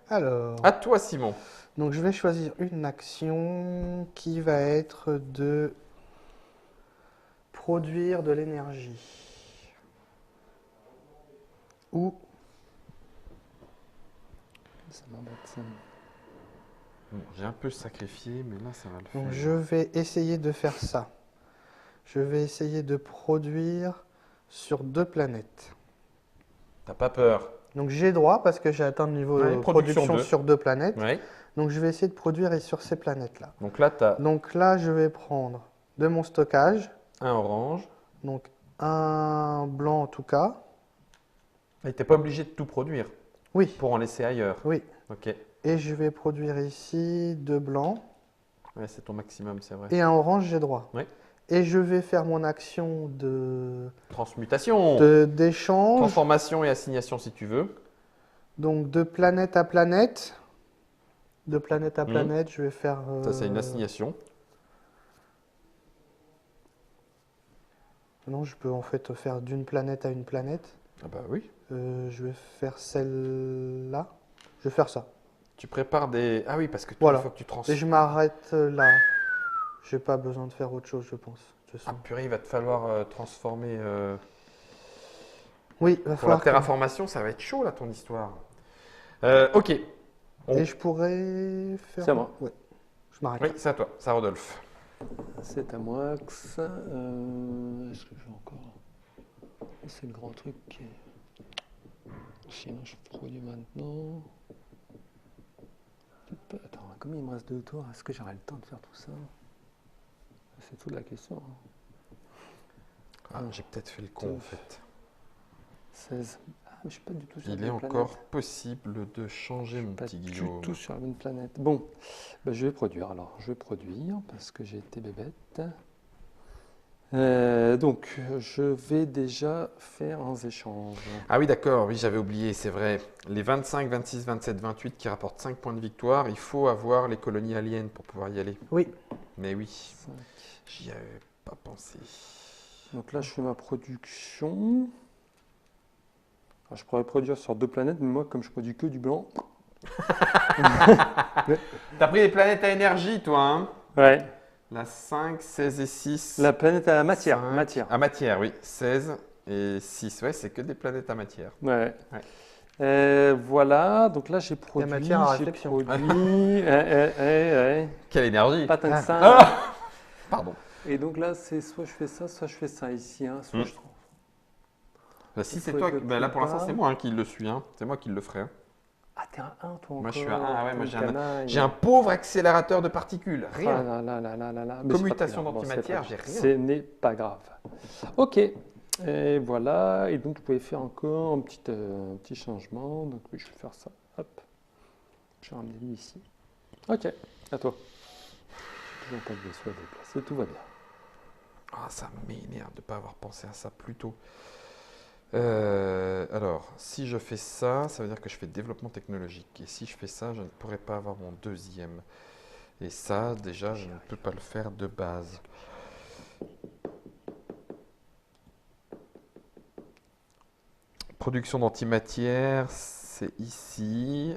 Speaker 2: Alors,
Speaker 1: À toi, Simon.
Speaker 2: donc je vais choisir une action qui va être de produire de l'énergie. Ou
Speaker 3: Ça m'embête, ça.
Speaker 1: Bon, j'ai un peu sacrifié, mais là, ça va le
Speaker 2: donc
Speaker 1: faire.
Speaker 2: je vais essayer de faire ça. Je vais essayer de produire sur 2 planètes.
Speaker 1: T'as pas peur?
Speaker 2: Donc j'ai droit parce que j'ai atteint le niveau
Speaker 1: Ouais,
Speaker 2: de
Speaker 1: production
Speaker 2: production
Speaker 1: 2.
Speaker 2: sur 2 planètes.
Speaker 1: Oui.
Speaker 2: Donc je vais essayer de produire sur ces planètes-là.
Speaker 1: Donc là, t'as
Speaker 2: Donc là, je vais prendre de mon stockage,
Speaker 1: un orange.
Speaker 2: donc un blanc en tout cas.
Speaker 1: Et t'es pas obligé de tout produire
Speaker 2: Oui,
Speaker 1: pour en laisser ailleurs.
Speaker 2: oui.
Speaker 1: Ok.
Speaker 2: Et je vais produire ici 2 blancs
Speaker 1: Ouais, c'est ton maximum, c'est vrai.
Speaker 2: et un orange, j'ai droit.
Speaker 1: Oui.
Speaker 2: Et je vais faire mon action
Speaker 1: Transmutation.
Speaker 2: d'échange,
Speaker 1: Transformation et assignation si tu veux.
Speaker 2: donc de planète à planète. De planète à
Speaker 1: Mhm.
Speaker 2: planète, je vais faire...
Speaker 1: Ça, c'est une assignation.
Speaker 2: Non, je peux en fait faire d'une planète à une planète.
Speaker 1: Ah bah oui.
Speaker 2: Je vais faire celle-là. Je vais faire ça.
Speaker 1: Tu prépares des... Ah oui, parce que
Speaker 2: Voilà.
Speaker 1: il faut que tu
Speaker 2: Et
Speaker 1: transformes.
Speaker 2: je m'arrête là. J'ai pas besoin de faire autre chose, je pense. De toute
Speaker 1: Ah
Speaker 2: façon.
Speaker 1: purée, il va te falloir transformer...
Speaker 2: Oui, il va
Speaker 1: Pour la
Speaker 2: falloir que-
Speaker 1: terraformation, ça va être chaud là, ton histoire. Ok. On-
Speaker 2: Et je pourrais faire...
Speaker 3: C'est à moi.
Speaker 2: Ouais. Je m'arrête.
Speaker 1: Oui, c'est à toi. C'est à Rodolphe.
Speaker 3: C'est à moi. Est-ce que j'ai encore. C'est le grand truc. Sinon, je produis maintenant. Attends, comme il me reste 2 tours, est-ce que j'aurai le temps de faire tout ça? C'est toute la question.
Speaker 1: Ah, j'ai peut-être fait le con en fait.
Speaker 3: 16. Ah, mais je suis pas du tout sur
Speaker 1: Il
Speaker 3: la
Speaker 1: est
Speaker 3: bonne
Speaker 1: encore
Speaker 3: planète.
Speaker 1: possible de changer, mon
Speaker 3: Pas
Speaker 1: petit
Speaker 3: du
Speaker 1: Guillaume.
Speaker 3: tout sur la bonne planète. Bon, ben, je vais produire alors. Je vais produire parce que j'ai été bébête. Donc, je vais déjà faire un échange.
Speaker 1: Ah oui, d'accord, oui, j'avais oublié, c'est vrai. Les 25, 26, 27, 28 qui rapportent 5 points de victoire, il faut avoir les colonies aliens pour pouvoir y aller.
Speaker 2: Oui.
Speaker 1: Mais oui,
Speaker 3: 5.
Speaker 1: j'y avais pas pensé.
Speaker 3: Donc là, je fais ma production. Alors, je pourrais produire sur 2 planètes, mais moi, comme je produis que du blanc.
Speaker 1: T'as pris les planètes à énergie, toi, hein?
Speaker 3: Ouais.
Speaker 1: La 5, 16 et 6.
Speaker 3: La planète à matière.
Speaker 1: 5.
Speaker 3: Matière.
Speaker 1: À matière, oui. 16 et 6, ouais, c'est que des planètes à matière.
Speaker 3: Ouais.
Speaker 1: Ouais.
Speaker 3: Voilà, donc là j'ai produit.
Speaker 2: matière à
Speaker 3: j'ai
Speaker 2: réflexion.
Speaker 3: produit.
Speaker 1: Quelle énergie!
Speaker 3: Pas tant que ça.
Speaker 1: Ah Pardon.
Speaker 3: Et donc là, c'est soit je fais ça ici, hein, soit
Speaker 1: Hmm.
Speaker 3: je trouve.
Speaker 1: Bah, si
Speaker 3: Il
Speaker 1: c'est
Speaker 3: faut
Speaker 1: toi,
Speaker 3: que
Speaker 1: bah, là pour
Speaker 3: tu
Speaker 1: l'instant
Speaker 3: parles.
Speaker 1: c'est moi hein, qui le suis, hein. C'est moi qui le ferai. Hein.
Speaker 3: Ah, t'es un 1 toi
Speaker 1: Moi, je suis
Speaker 3: encore,
Speaker 1: un 1, ouais, moi,
Speaker 3: ton
Speaker 1: j'ai un-
Speaker 3: canaille.
Speaker 1: J'ai un pauvre accélérateur de particules,
Speaker 3: Ah
Speaker 1: rien.
Speaker 3: là là là là là là. Mais
Speaker 1: Commutation
Speaker 3: c'est pas grave.
Speaker 1: d'antimatière,
Speaker 3: c'est pas grave.
Speaker 1: j'ai rien.
Speaker 3: Ce n'est pas grave. Ok. Et voilà. Et donc, vous pouvez faire encore un petit changement. Donc, oui, je vais faire ça. Hop. Je vais ramener lui ici. Ok. À toi. Toujours pas de vaisseau à déplacer. Tout va bien.
Speaker 1: Ah, ça m'énerve de ne pas avoir pensé à ça plus tôt. Alors, si je fais ça, ça veut dire que je fais développement technologique. Et si je fais ça, je ne pourrais pas avoir mon deuxième. Et ça, déjà, je ne peux pas le faire de base. Production d'antimatière, c'est ici.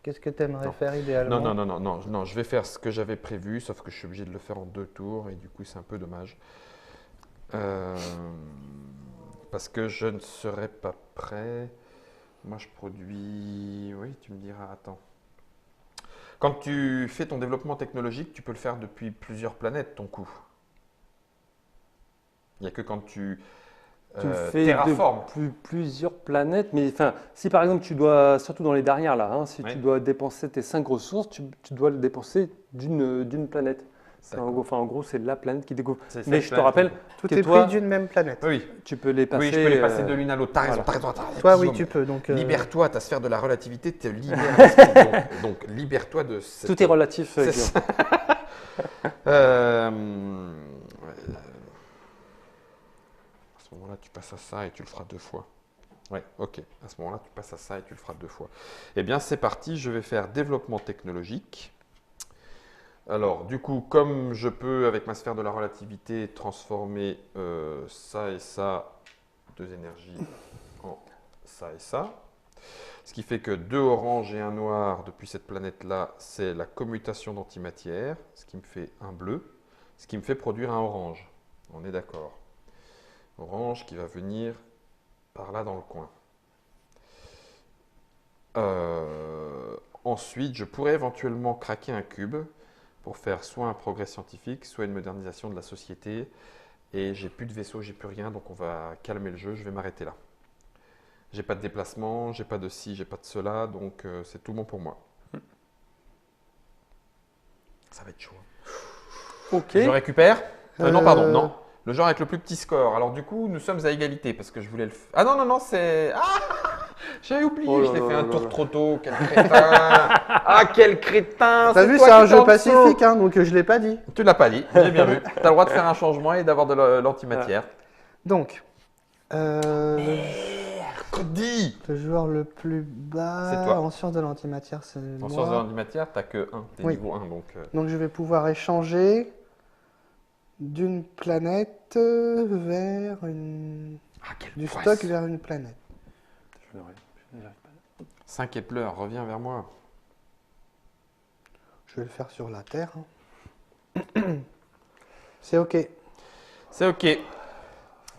Speaker 2: Qu'est-ce que tu aimerais
Speaker 1: Non.
Speaker 2: faire idéalement?
Speaker 1: Non, je vais faire ce que j'avais prévu, sauf que je suis obligé de le faire en 2 tours et du coup c'est un peu dommage. Parce que je ne serai pas prêt. Moi je produis... Oui, tu me diras, attends. Quand tu fais ton développement technologique, tu peux le faire depuis plusieurs planètes, ton coup. Il n'y a que quand tu
Speaker 3: Tu le fais
Speaker 1: terraformes.
Speaker 3: de plusieurs planètes, mais enfin, si par exemple tu dois, surtout dans les dernières là, hein, si
Speaker 1: Oui.
Speaker 3: tu dois dépenser tes 5 ressources, tu dois le dépenser d'une planète.
Speaker 1: D'accord.
Speaker 3: En gros, c'est la planète qui découvre.
Speaker 1: C'est
Speaker 3: Mais
Speaker 1: cette
Speaker 3: je te
Speaker 1: planète.
Speaker 3: rappelle
Speaker 2: Tout
Speaker 3: que
Speaker 2: est
Speaker 3: toi,
Speaker 2: pris d'une même planète.
Speaker 1: Oui,
Speaker 3: tu peux les passer.
Speaker 1: oui, je peux les passer de l'une à l'autre. T'as raison,
Speaker 3: voilà.
Speaker 1: t'as raison.
Speaker 2: Toi, oui,
Speaker 1: Guillaume.
Speaker 2: tu peux. Donc,
Speaker 1: Libère-toi, ta sphère de la relativité te libère. l'esprit. donc libère-toi de cette...
Speaker 3: Tout est relatif.
Speaker 1: C'est
Speaker 3: Guillaume.
Speaker 1: ça. À ce moment-là, tu passes à ça et tu le feras 2 fois. Ouais, ok. À ce moment-là, tu passes à ça et tu le feras 2 fois. Eh bien, c'est parti. Je vais faire développement technologique. Alors, du coup, comme je peux, avec ma sphère de la relativité, transformer ça et ça, 2 énergies, en ça et ça. Ce qui fait que 2 oranges et un noir depuis cette planète-là, c'est la commutation d'antimatière, ce qui me fait un bleu, ce qui me fait produire un orange. On est d'accord. Orange qui va venir par là dans le coin. Ensuite, je pourrais éventuellement craquer un cube pour faire soit un progrès scientifique, soit une modernisation de la société. Et j'ai plus de vaisseau, j'ai plus rien, donc on va calmer le jeu, je vais m'arrêter là. J'ai pas de déplacement, j'ai pas de ci, j'ai pas de cela, donc c'est tout bon pour moi. Ça va être chaud.
Speaker 3: Ok.
Speaker 1: Je récupère. Non, pardon, non. Le genre avec le plus petit score. Alors du coup, nous sommes à égalité parce que je voulais le faire. Ah non, non, non, c'est... Ah, j'avais oublié, je l'ai fait un tour trop tôt. Quel crétin. Ah, quel crétin.
Speaker 2: T'as vu, c'est un jeu pacifique, hein, donc je l'ai pas dit.
Speaker 1: Tu l'as pas dit, j'ai bien vu. Tu as le droit de faire un changement et d'avoir de l'antimatière.
Speaker 2: Donc,
Speaker 1: Mercredi.
Speaker 2: le joueur le plus bas
Speaker 1: C'est toi.
Speaker 2: en sciences de l'antimatière, c'est moi.
Speaker 1: En sciences de l'antimatière, tu n'as que 1. Tu es
Speaker 2: Oui.
Speaker 1: niveau 1. Donc,
Speaker 2: Donc je vais pouvoir échanger d'une planète vers une... du stock vers une planète.
Speaker 1: 5 et pleure, reviens vers moi.
Speaker 2: Je vais le faire sur la Terre. C'est OK.
Speaker 1: C'est OK.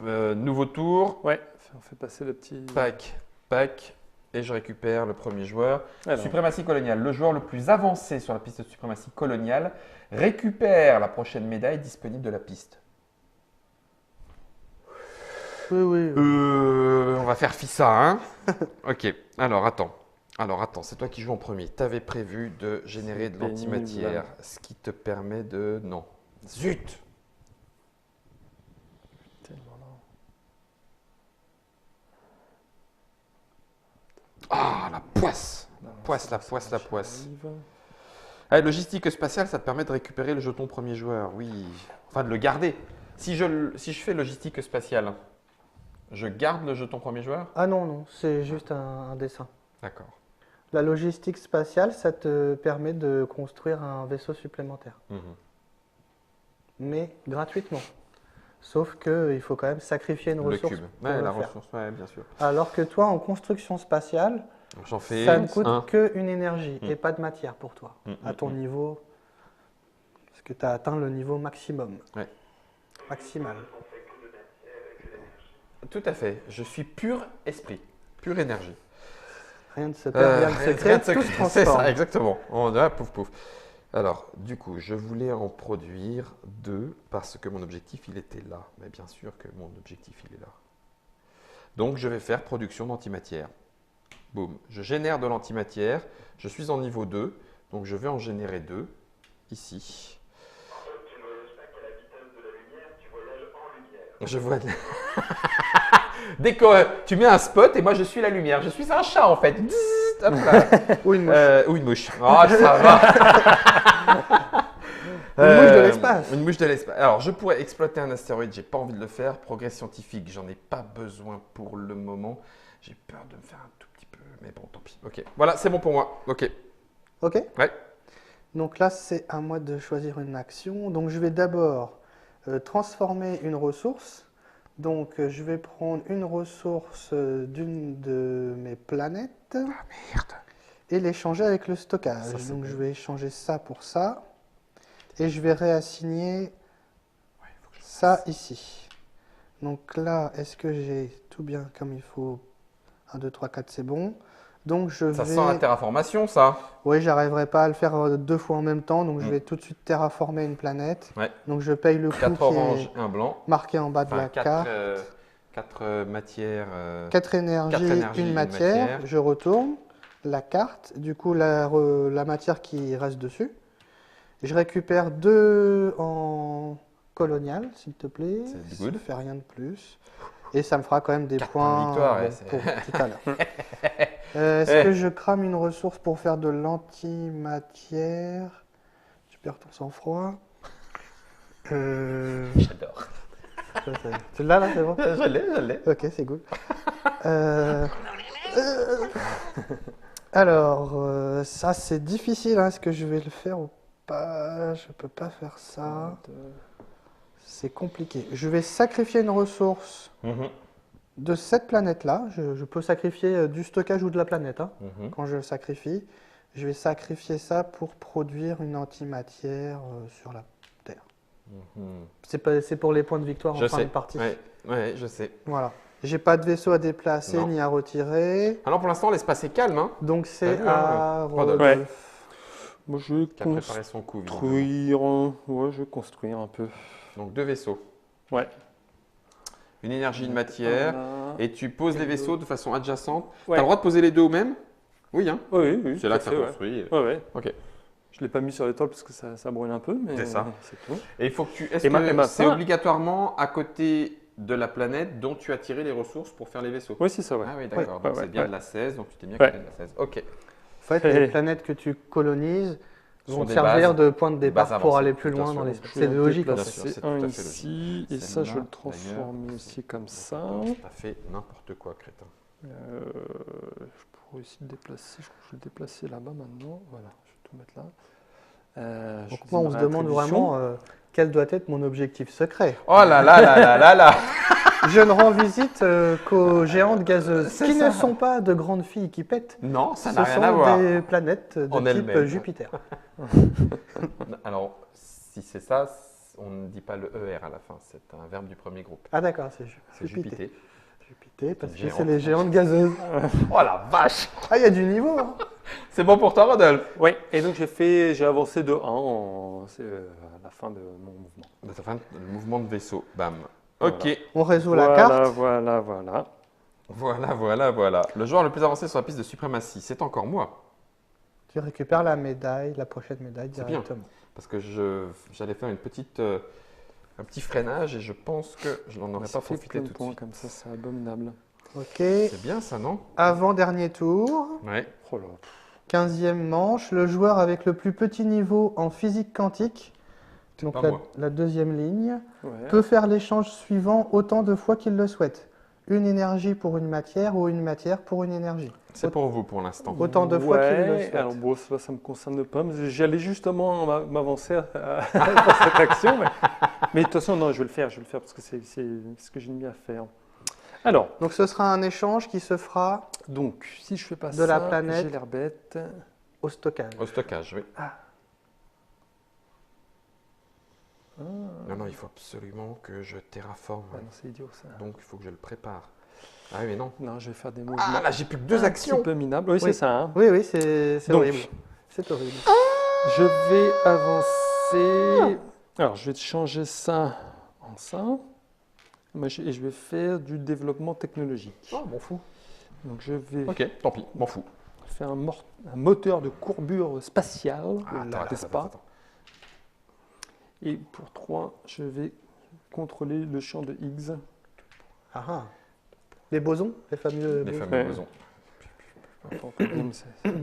Speaker 1: Nouveau tour.
Speaker 3: Ouais, on fait passer le petit...
Speaker 1: Pack, pack. Et je récupère le premier joueur.
Speaker 3: Alors.
Speaker 1: Suprématie coloniale. Le joueur le plus avancé sur la piste de suprématie coloniale récupère la prochaine médaille disponible de la piste.
Speaker 2: Oui, oui.
Speaker 1: On va faire FISA, hein. Ok. Alors, attends, c'est toi qui joues en premier. Tu avais prévu de générer de l'antimatière, ce qui te permet de... Non. Zut. Ah, la poisse. La poisse. Allez, logistique spatiale, ça te permet de récupérer le jeton premier joueur. Oui. Enfin, de le garder. Si je fais logistique spatiale, je garde le jeton premier joueur?
Speaker 2: Ah non, non, c'est juste un dessin.
Speaker 1: D'accord.
Speaker 2: La logistique spatiale, ça te permet de construire un vaisseau supplémentaire. Mais gratuitement. Sauf qu'il faut quand même sacrifier une ressource.
Speaker 1: Le cube.
Speaker 2: Pour
Speaker 1: Ouais,
Speaker 2: le
Speaker 1: la
Speaker 2: faire.
Speaker 1: ressource, ouais, bien sûr.
Speaker 2: Alors que toi, en construction spatiale,
Speaker 1: J'en fais
Speaker 2: ça ne coûte
Speaker 1: un.
Speaker 2: qu'une énergie et pas de matière pour toi, à ton niveau, parce que tu as atteint le niveau maximum.
Speaker 1: Ouais.
Speaker 2: Maximal.
Speaker 1: Tout à fait. Je suis pur esprit, pure énergie.
Speaker 2: Rien ne se perd, rien ne se crée, tout se
Speaker 1: C'est
Speaker 2: transforme.
Speaker 1: ça, exactement. On a pouf pouf. Alors, du coup, je voulais en produire 2 parce que mon objectif, il était là. Mais bien sûr que mon objectif, il est là. Donc, je vais faire production d'antimatière. Boum. Je génère de l'antimatière. Je suis en niveau 2. Donc, je vais en générer 2 ici.
Speaker 4: Tu ne voyages pas qu'à la vitesse de la lumière, tu voyages en lumière.
Speaker 1: Je vois. Dès que tu mets un spot et moi je suis la lumière. Je suis un chat en fait. Bzzz, hop là.
Speaker 2: Ou une mouche.
Speaker 1: Ou une mouche. Oh, ça va.
Speaker 2: Une mouche de l'espace.
Speaker 1: Une mouche de l'espace. Alors, je pourrais exploiter un astéroïde. J'ai pas envie de le faire. Progrès scientifique, j'en ai pas besoin pour le moment. J'ai peur de me faire un tout petit peu. Mais bon, tant pis. Ok. Voilà, c'est bon pour moi. Ok.
Speaker 2: Ok.
Speaker 1: Ouais.
Speaker 2: Donc là, c'est à moi de choisir une action. Donc je vais d'abord transformer une ressource. Donc je vais prendre une ressource d'une de mes planètes.
Speaker 1: Ah merde.
Speaker 2: Et l'échanger avec le stockage.
Speaker 1: Ça,
Speaker 2: donc je vais échanger ça pour ça. Et je vais réassigner ça ici. Donc là, est-ce que j'ai tout bien comme il faut? 1, 2, 3, 4, c'est bon. Donc je
Speaker 1: Ça
Speaker 2: vais...
Speaker 1: sent la terraformation, ça.
Speaker 2: Oui, j'arriverai pas à le faire 2 fois en même temps. Donc je vais tout de suite terraformer une planète.
Speaker 1: Ouais.
Speaker 2: Donc je paye le coût
Speaker 1: 4
Speaker 2: qui
Speaker 1: oranges,
Speaker 2: est
Speaker 1: 1 blanc.
Speaker 2: marqué en bas de
Speaker 1: Enfin,
Speaker 2: la
Speaker 1: 4
Speaker 2: carte.
Speaker 1: matières.
Speaker 2: 4 énergies, une matière. Je retourne la carte. Du coup, la matière qui reste dessus. Je récupère 2 en colonial, s'il te plaît.
Speaker 1: C'est
Speaker 2: Ça
Speaker 1: good.
Speaker 2: ne fait rien de plus. Et ça me fera quand même des
Speaker 1: 4 points de
Speaker 2: points
Speaker 1: victoire, ouais,
Speaker 2: pour tout à l'heure. Est-ce que je crame une ressource pour faire de l'antimatière? Tu perds ton sang-froid.
Speaker 1: J'adore.
Speaker 2: Tu l'as là, c'est bon?
Speaker 1: Je l'ai.
Speaker 2: Ok, c'est good. Alors, ça c'est difficile. Est-ce que je vais le faire ou pas? Je peux pas faire ça. C'est compliqué. Je vais sacrifier une ressource De cette planète-là, je peux sacrifier du stockage ou de la planète. Hein. Quand je sacrifie, je vais sacrifier ça pour produire une antimatière sur la Terre. C'est pour les points de victoire en fin de partie.
Speaker 1: Ouais, je sais.
Speaker 2: Voilà. J'ai pas de vaisseau à déplacer ni à retirer.
Speaker 1: Alors pour l'instant, l'espace est calme. Hein.
Speaker 2: Donc c'est à
Speaker 1: Rodolphe.
Speaker 3: Moi, je vais construire. Ouais, je vais construire un peu.
Speaker 1: Donc 2 vaisseaux.
Speaker 3: Ouais.
Speaker 1: Une énergie, une matière. Et tu poses les vaisseaux de façon adjacente.
Speaker 3: Ouais.
Speaker 1: Tu as le droit de poser les deux au même? Oui, hein.
Speaker 3: Oui.
Speaker 1: C'est là que ça construit.
Speaker 3: Ouais.
Speaker 1: Ok.
Speaker 3: Je ne l'ai pas mis sur l'étoile parce que ça brûle un peu, mais
Speaker 1: c'est ça.
Speaker 3: C'est tout.
Speaker 1: Et il faut que tu. Est-ce que c'est obligatoirement à côté de la planète dont tu as tiré les ressources pour faire les vaisseaux?
Speaker 3: Oui, c'est ça, ouais.
Speaker 1: Ah oui, d'accord. Donc c'est bien de la 16, donc tu t'es bien
Speaker 3: Ouais.
Speaker 1: de la 16. Ok.
Speaker 2: En fait, les planètes que tu colonises vont te servir de point de départ pour aller plus loin dans l'espace. C'est logique.
Speaker 3: C'est un ici, et ça, je le transforme aussi comme ça.
Speaker 1: Tu as fait n'importe quoi, crétin.
Speaker 3: Je pourrais aussi le déplacer. Je crois que je vais le déplacer là-bas maintenant. Voilà, je vais tout mettre là.
Speaker 2: Donc moi, on se demande vraiment quel doit être mon objectif secret.
Speaker 1: Oh là là là là là là.
Speaker 2: Je ne rends visite qu'aux géantes gazeuses, qui ne sont pas de grandes filles qui pètent.
Speaker 1: Non, ça n'a rien
Speaker 2: à
Speaker 1: voir.
Speaker 2: Ce sont des planètes de type Jupiter.
Speaker 1: Alors, si c'est ça, on ne dit pas le ER à la fin, c'est un verbe du premier groupe.
Speaker 2: Ah d'accord, c'est
Speaker 1: Jupiter.
Speaker 2: Jupiter, parce que c'est les géantes gazeuses.
Speaker 1: Oh la vache!
Speaker 2: Ah, il y a du niveau, hein.
Speaker 1: C'est bon pour toi, Rodolphe?
Speaker 3: Oui, et donc j'ai avancé de 1, c'est à la fin de mon mouvement.
Speaker 1: À la fin du mouvement de vaisseau, bam. Ok.
Speaker 2: Voilà. On résout la carte.
Speaker 1: Voilà. Le joueur le plus avancé sur la piste de suprématie, c'est encore moi.
Speaker 2: Tu récupères la médaille, la prochaine médaille directement.
Speaker 1: Bien, parce que j'allais faire un petit freinage et je pense que je n'en aurais pas profité tout de suite.
Speaker 3: Comme ça, c'est abominable.
Speaker 2: Ok.
Speaker 1: C'est bien ça, non?
Speaker 2: Avant-dernier tour.
Speaker 1: Ouais.
Speaker 3: Oh là.
Speaker 2: 15e manche. Le joueur avec le plus petit niveau en physique quantique, donc la deuxième ligne, peut faire l'échange suivant autant de fois qu'il le souhaite. Une énergie pour une matière ou une matière pour une énergie.
Speaker 1: C'est pour vous pour l'instant.
Speaker 2: Autant de fois qu'il le souhaite.
Speaker 3: Alors bon, ça ne me concerne pas, mais j'allais justement m'avancer pour cette action. Mais de toute façon, non, je vais le faire parce que c'est ce que j'ai mis à faire. Alors.
Speaker 2: Donc ce sera un échange qui se fera.
Speaker 3: Donc, si je fais pas
Speaker 2: de la planète
Speaker 3: j'ai l'air bête.
Speaker 2: Au stockage.
Speaker 1: Au stockage, oui.
Speaker 2: Ah.
Speaker 1: Non, il faut absolument que je terraforme.
Speaker 3: Ah non, c'est idiot ça.
Speaker 1: Donc il faut que je le prépare. Ah oui, mais non.
Speaker 3: Non, je vais faire des mouvements.
Speaker 1: Ah là, j'ai plus que 2 actions.
Speaker 3: Un petit peu minables. Oui, c'est ça. Hein.
Speaker 2: Oui, c'est horrible. C'est horrible.
Speaker 3: Je vais avancer. Alors, je vais changer ça en ça. Et je vais faire du développement technologique.
Speaker 1: Oh, m'en fous.
Speaker 3: Donc, je vais.
Speaker 1: Ok, tant pis, m'en fous.
Speaker 3: Faire un moteur de courbure spatiale.
Speaker 1: Attends.
Speaker 3: Et pour 3, je vais contrôler le champ de Higgs.
Speaker 2: Ah. Les bosons, les fameux
Speaker 1: bosons.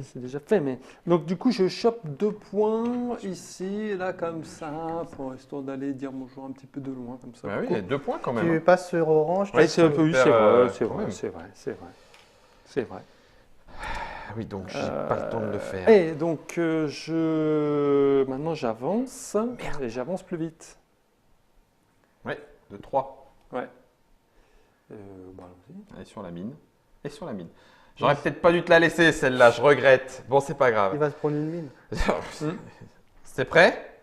Speaker 3: C'est déjà fait, mais donc du coup je chope 2 points ici, là comme ça, pour histoire d'aller dire bonjour un petit peu de loin comme ça.
Speaker 1: Bah oui, il y a 2 points quand même.
Speaker 2: Tu passes sur orange.
Speaker 3: Oui, c'est vrai.
Speaker 1: Oui, donc j'ai pas le temps de le faire.
Speaker 3: Et donc maintenant j'avance et j'avance plus vite.
Speaker 1: Ouais, de 3.
Speaker 3: Ouais. Allons-y.
Speaker 1: Et sur la mine. J'aurais peut-être pas dû te la laisser celle-là, je regrette. Bon, c'est pas grave.
Speaker 2: Il va se prendre une mine.
Speaker 1: C'est prêt?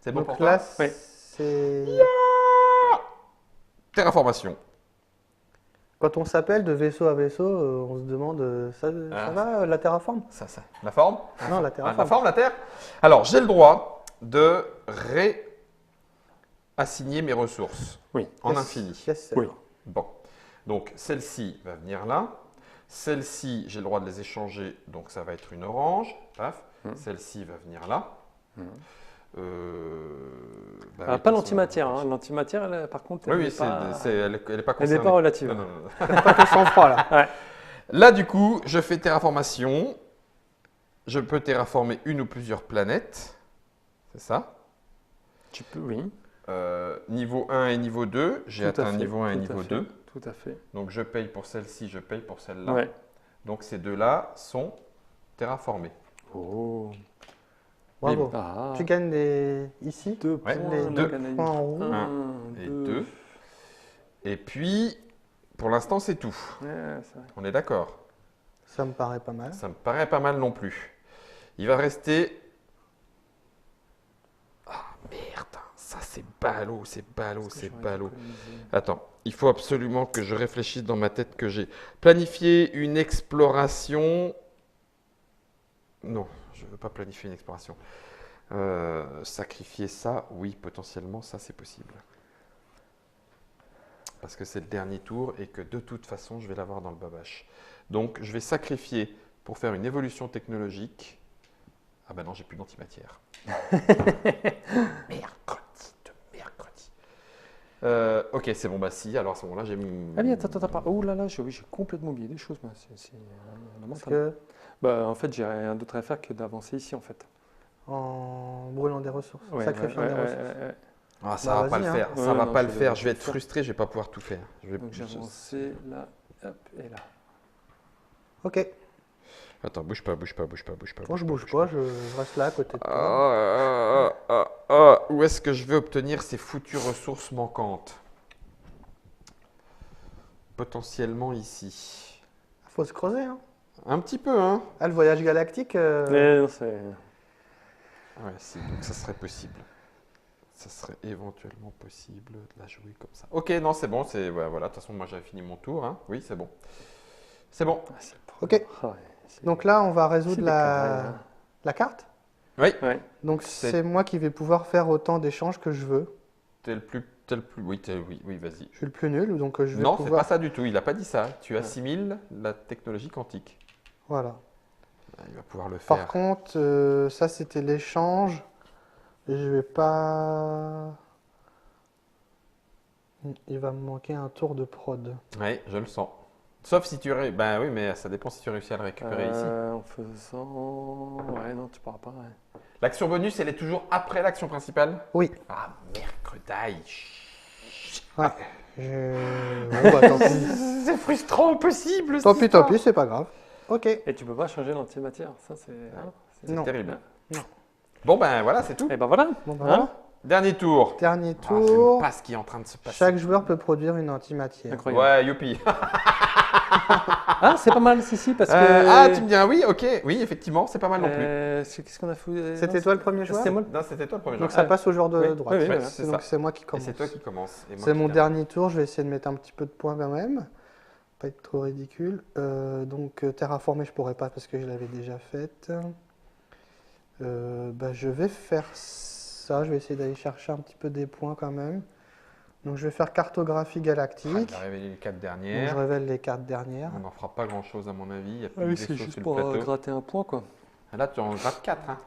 Speaker 1: C'est bon
Speaker 2: donc
Speaker 1: pour
Speaker 2: là,
Speaker 1: toi?
Speaker 2: C'est
Speaker 1: Terraformation.
Speaker 2: Quand on s'appelle de vaisseau à vaisseau, on se demande ça va la terraforme?
Speaker 1: Ça. La forme?
Speaker 2: Non, la terraforme.
Speaker 1: La forme, la terre? Alors, j'ai le droit de réassigner mes ressources.
Speaker 3: Oui.
Speaker 1: En infini.
Speaker 2: Yes,
Speaker 3: oui.
Speaker 1: Bon. Donc, celle-ci va venir là. Celle-ci, j'ai le droit de les échanger, donc ça va être une orange. Paf. Celle-ci va venir là.
Speaker 3: Pas l'antimatière. Hein. L'antimatière, elle, par contre, elle n'est pas...
Speaker 1: elle n'est pas concernée.
Speaker 3: Elle n'est pas relative.
Speaker 1: Non.
Speaker 2: pas ton sang-froid là.
Speaker 3: Ouais.
Speaker 1: Là, du coup, je fais terraformation. Je peux terraformer une ou plusieurs planètes. C'est ça?
Speaker 3: Tu peux, oui.
Speaker 1: Niveau 1 et niveau 2. J'ai atteint niveau 1 et niveau 2.
Speaker 3: Tout à fait.
Speaker 1: Donc, je paye pour celle-ci, je paye pour celle-là.
Speaker 3: Ouais.
Speaker 1: Donc, ces deux-là sont terraformés.
Speaker 3: Oh.
Speaker 2: Bravo. Tu gagnes ici
Speaker 3: 2 points,
Speaker 1: les 2
Speaker 2: points en roue.
Speaker 1: 1 et 2. Et puis, Pour l'instant, c'est tout.
Speaker 3: Ouais, c'est vrai.
Speaker 1: On est d'accord?
Speaker 2: Ça me paraît pas mal.
Speaker 1: Ça me paraît pas mal non plus. Il va rester... Ah merde, ça c'est ballot, c'est ballot,
Speaker 3: Est-ce que
Speaker 1: c'est
Speaker 3: j'aurais
Speaker 1: ballot.
Speaker 3: économisé?
Speaker 1: Attends, il faut absolument que je réfléchisse dans ma tête que j'ai planifié une exploration. Non, je ne veux pas planifier une exploration. Sacrifier ça, oui, potentiellement, ça c'est possible. Parce que c'est le dernier tour et que de toute façon, je vais l'avoir dans le babache. Donc, je vais sacrifier pour faire une évolution technologique. Ah ben non, j'ai plus d'antimatière. Mercredi de mercredi. Ok, c'est bon, bah si, alors à ce moment-là, j'ai mis...
Speaker 3: Ah oui, attends. Oh là là, oui, j'ai complètement oublié des choses. Moi.
Speaker 2: Parce que
Speaker 3: Bah, en fait, j'ai rien d'autre à faire que d'avancer ici, en fait.
Speaker 2: en brûlant des ressources,
Speaker 3: Ouais,
Speaker 2: sacrifiant
Speaker 3: ouais,
Speaker 2: des
Speaker 3: ouais,
Speaker 2: ressources.
Speaker 3: ouais.
Speaker 1: Ah, ça
Speaker 2: Bah,
Speaker 1: va pas le
Speaker 2: vas-y,
Speaker 1: faire,
Speaker 3: hein.
Speaker 1: ça
Speaker 3: Ouais,
Speaker 1: va
Speaker 3: non,
Speaker 1: pas
Speaker 3: je
Speaker 1: le
Speaker 3: vais
Speaker 1: faire. Je vais
Speaker 3: le
Speaker 1: être
Speaker 3: faire.
Speaker 1: frustré, je vais pas pouvoir tout faire.
Speaker 3: Donc j'ai avancé là, hop, et là.
Speaker 2: Ok.
Speaker 1: Attends, bouge pas, bouge pas, bouge pas, bouge pas.
Speaker 2: Moi, je bouge pas, je reste là à côté de toi.
Speaker 1: Où est-ce que je vais obtenir ces foutues ressources manquantes? Potentiellement ici.
Speaker 2: Faut se creuser, hein.
Speaker 1: Un petit peu, hein?
Speaker 2: Ah, le voyage galactique,
Speaker 3: Non, c'est...
Speaker 1: Ouais, si, donc ça serait possible. Ça serait éventuellement possible de la jouer comme ça. Ok, non, c'est bon, c'est ouais, voilà. De toute façon, moi j'avais fini mon tour, hein. Oui, c'est bon. C'est bon.
Speaker 3: Ah, c'est le
Speaker 2: Ok.
Speaker 3: Ah ouais, c'est-
Speaker 2: donc là, on va
Speaker 3: c'est
Speaker 2: résoudre
Speaker 3: des carrés, hein.
Speaker 2: la carte.
Speaker 1: Oui.
Speaker 3: Ouais.
Speaker 2: Donc
Speaker 1: C'est-
Speaker 2: c'est moi qui vais pouvoir faire autant d'échanges que je veux.
Speaker 1: T'es le plus, oui, oui, vas-y.
Speaker 2: Je suis le plus nul, donc je vais
Speaker 1: Non, c'est
Speaker 2: pouvoir...
Speaker 1: pas ça du tout. Il a pas dit ça. Tu
Speaker 3: Ouais.
Speaker 1: assimiles la technologie quantique.
Speaker 2: Voilà.
Speaker 1: Il va pouvoir le
Speaker 2: Par
Speaker 1: faire.
Speaker 2: contre, ça c'était l'échange. Et je vais pas... Il va me manquer un tour de prod.
Speaker 1: Oui, je le sens. Sauf si tu ben oui, mais ça dépend si tu réussis à le récupérer ici.
Speaker 3: En faisant... Ouais, non, tu pourras pas. Ouais.
Speaker 1: L'action bonus, elle est toujours après l'action principale?
Speaker 2: Oui.
Speaker 1: Ah, mercredi.
Speaker 2: Ouais. Bon, bah, tant pis.
Speaker 1: C'est frustrant au possible.
Speaker 2: Tant pis, c'est pas grave. Ok.
Speaker 3: Et tu peux pas changer l'antimatière, ça c'est... hein,
Speaker 1: C'est
Speaker 2: Non.
Speaker 1: terrible.
Speaker 2: Non.
Speaker 1: Bon, ben voilà, c'est tout.
Speaker 3: Et ben voilà.
Speaker 2: Bon, bah,
Speaker 3: Hein
Speaker 2: voilà.
Speaker 1: Dernier tour.
Speaker 2: Dernier
Speaker 1: Ah, j'aime
Speaker 2: tour.
Speaker 1: pas ce qui est en train de se passer.
Speaker 2: Chaque joueur peut produire une antimatière.
Speaker 3: Incroyable.
Speaker 1: Ouais, youpi.
Speaker 3: Ah, c'est pas mal, si, parce que...
Speaker 1: Ah, tu me dis ah oui, ok. Oui, effectivement, c'est pas mal non plus.
Speaker 3: Qu'est-ce qu'on a fait?
Speaker 2: C'était
Speaker 3: Non,
Speaker 2: toi le premier joueur?
Speaker 3: C'était moi.
Speaker 1: Non, c'était toi le premier
Speaker 2: Donc
Speaker 1: joueur.
Speaker 2: ça passe au joueur de
Speaker 3: Oui.
Speaker 2: droite.
Speaker 3: Oui, oui,
Speaker 1: Ouais,
Speaker 3: voilà.
Speaker 1: c'est
Speaker 2: Donc
Speaker 1: ça.
Speaker 2: c'est moi qui
Speaker 1: Et
Speaker 2: commence.
Speaker 1: c'est toi qui commence. et moi
Speaker 2: C'est
Speaker 1: qui
Speaker 2: mon
Speaker 1: termine.
Speaker 2: dernier tour, je vais essayer de mettre un petit peu de points quand même. Pas être trop ridicule. Donc terraformer, je pourrais pas parce que je l'avais déjà faite. Bah, je vais faire ça, je vais essayer d'aller chercher un petit peu des points quand même. Donc je vais faire cartographie
Speaker 1: Ah,
Speaker 2: galactique.
Speaker 1: il a révélé les 4
Speaker 2: Donc,
Speaker 1: dernières.
Speaker 2: je révèle les 4 dernières.
Speaker 1: On n'en fera pas grand chose à mon avis. Il y a plus
Speaker 3: Ah
Speaker 1: de
Speaker 3: oui, c'est
Speaker 1: vaisseaux
Speaker 3: juste
Speaker 1: sur le
Speaker 3: pour
Speaker 1: plateau.
Speaker 3: gratter un point, quoi.
Speaker 1: Ah, là, tu en grattes 4. Hein.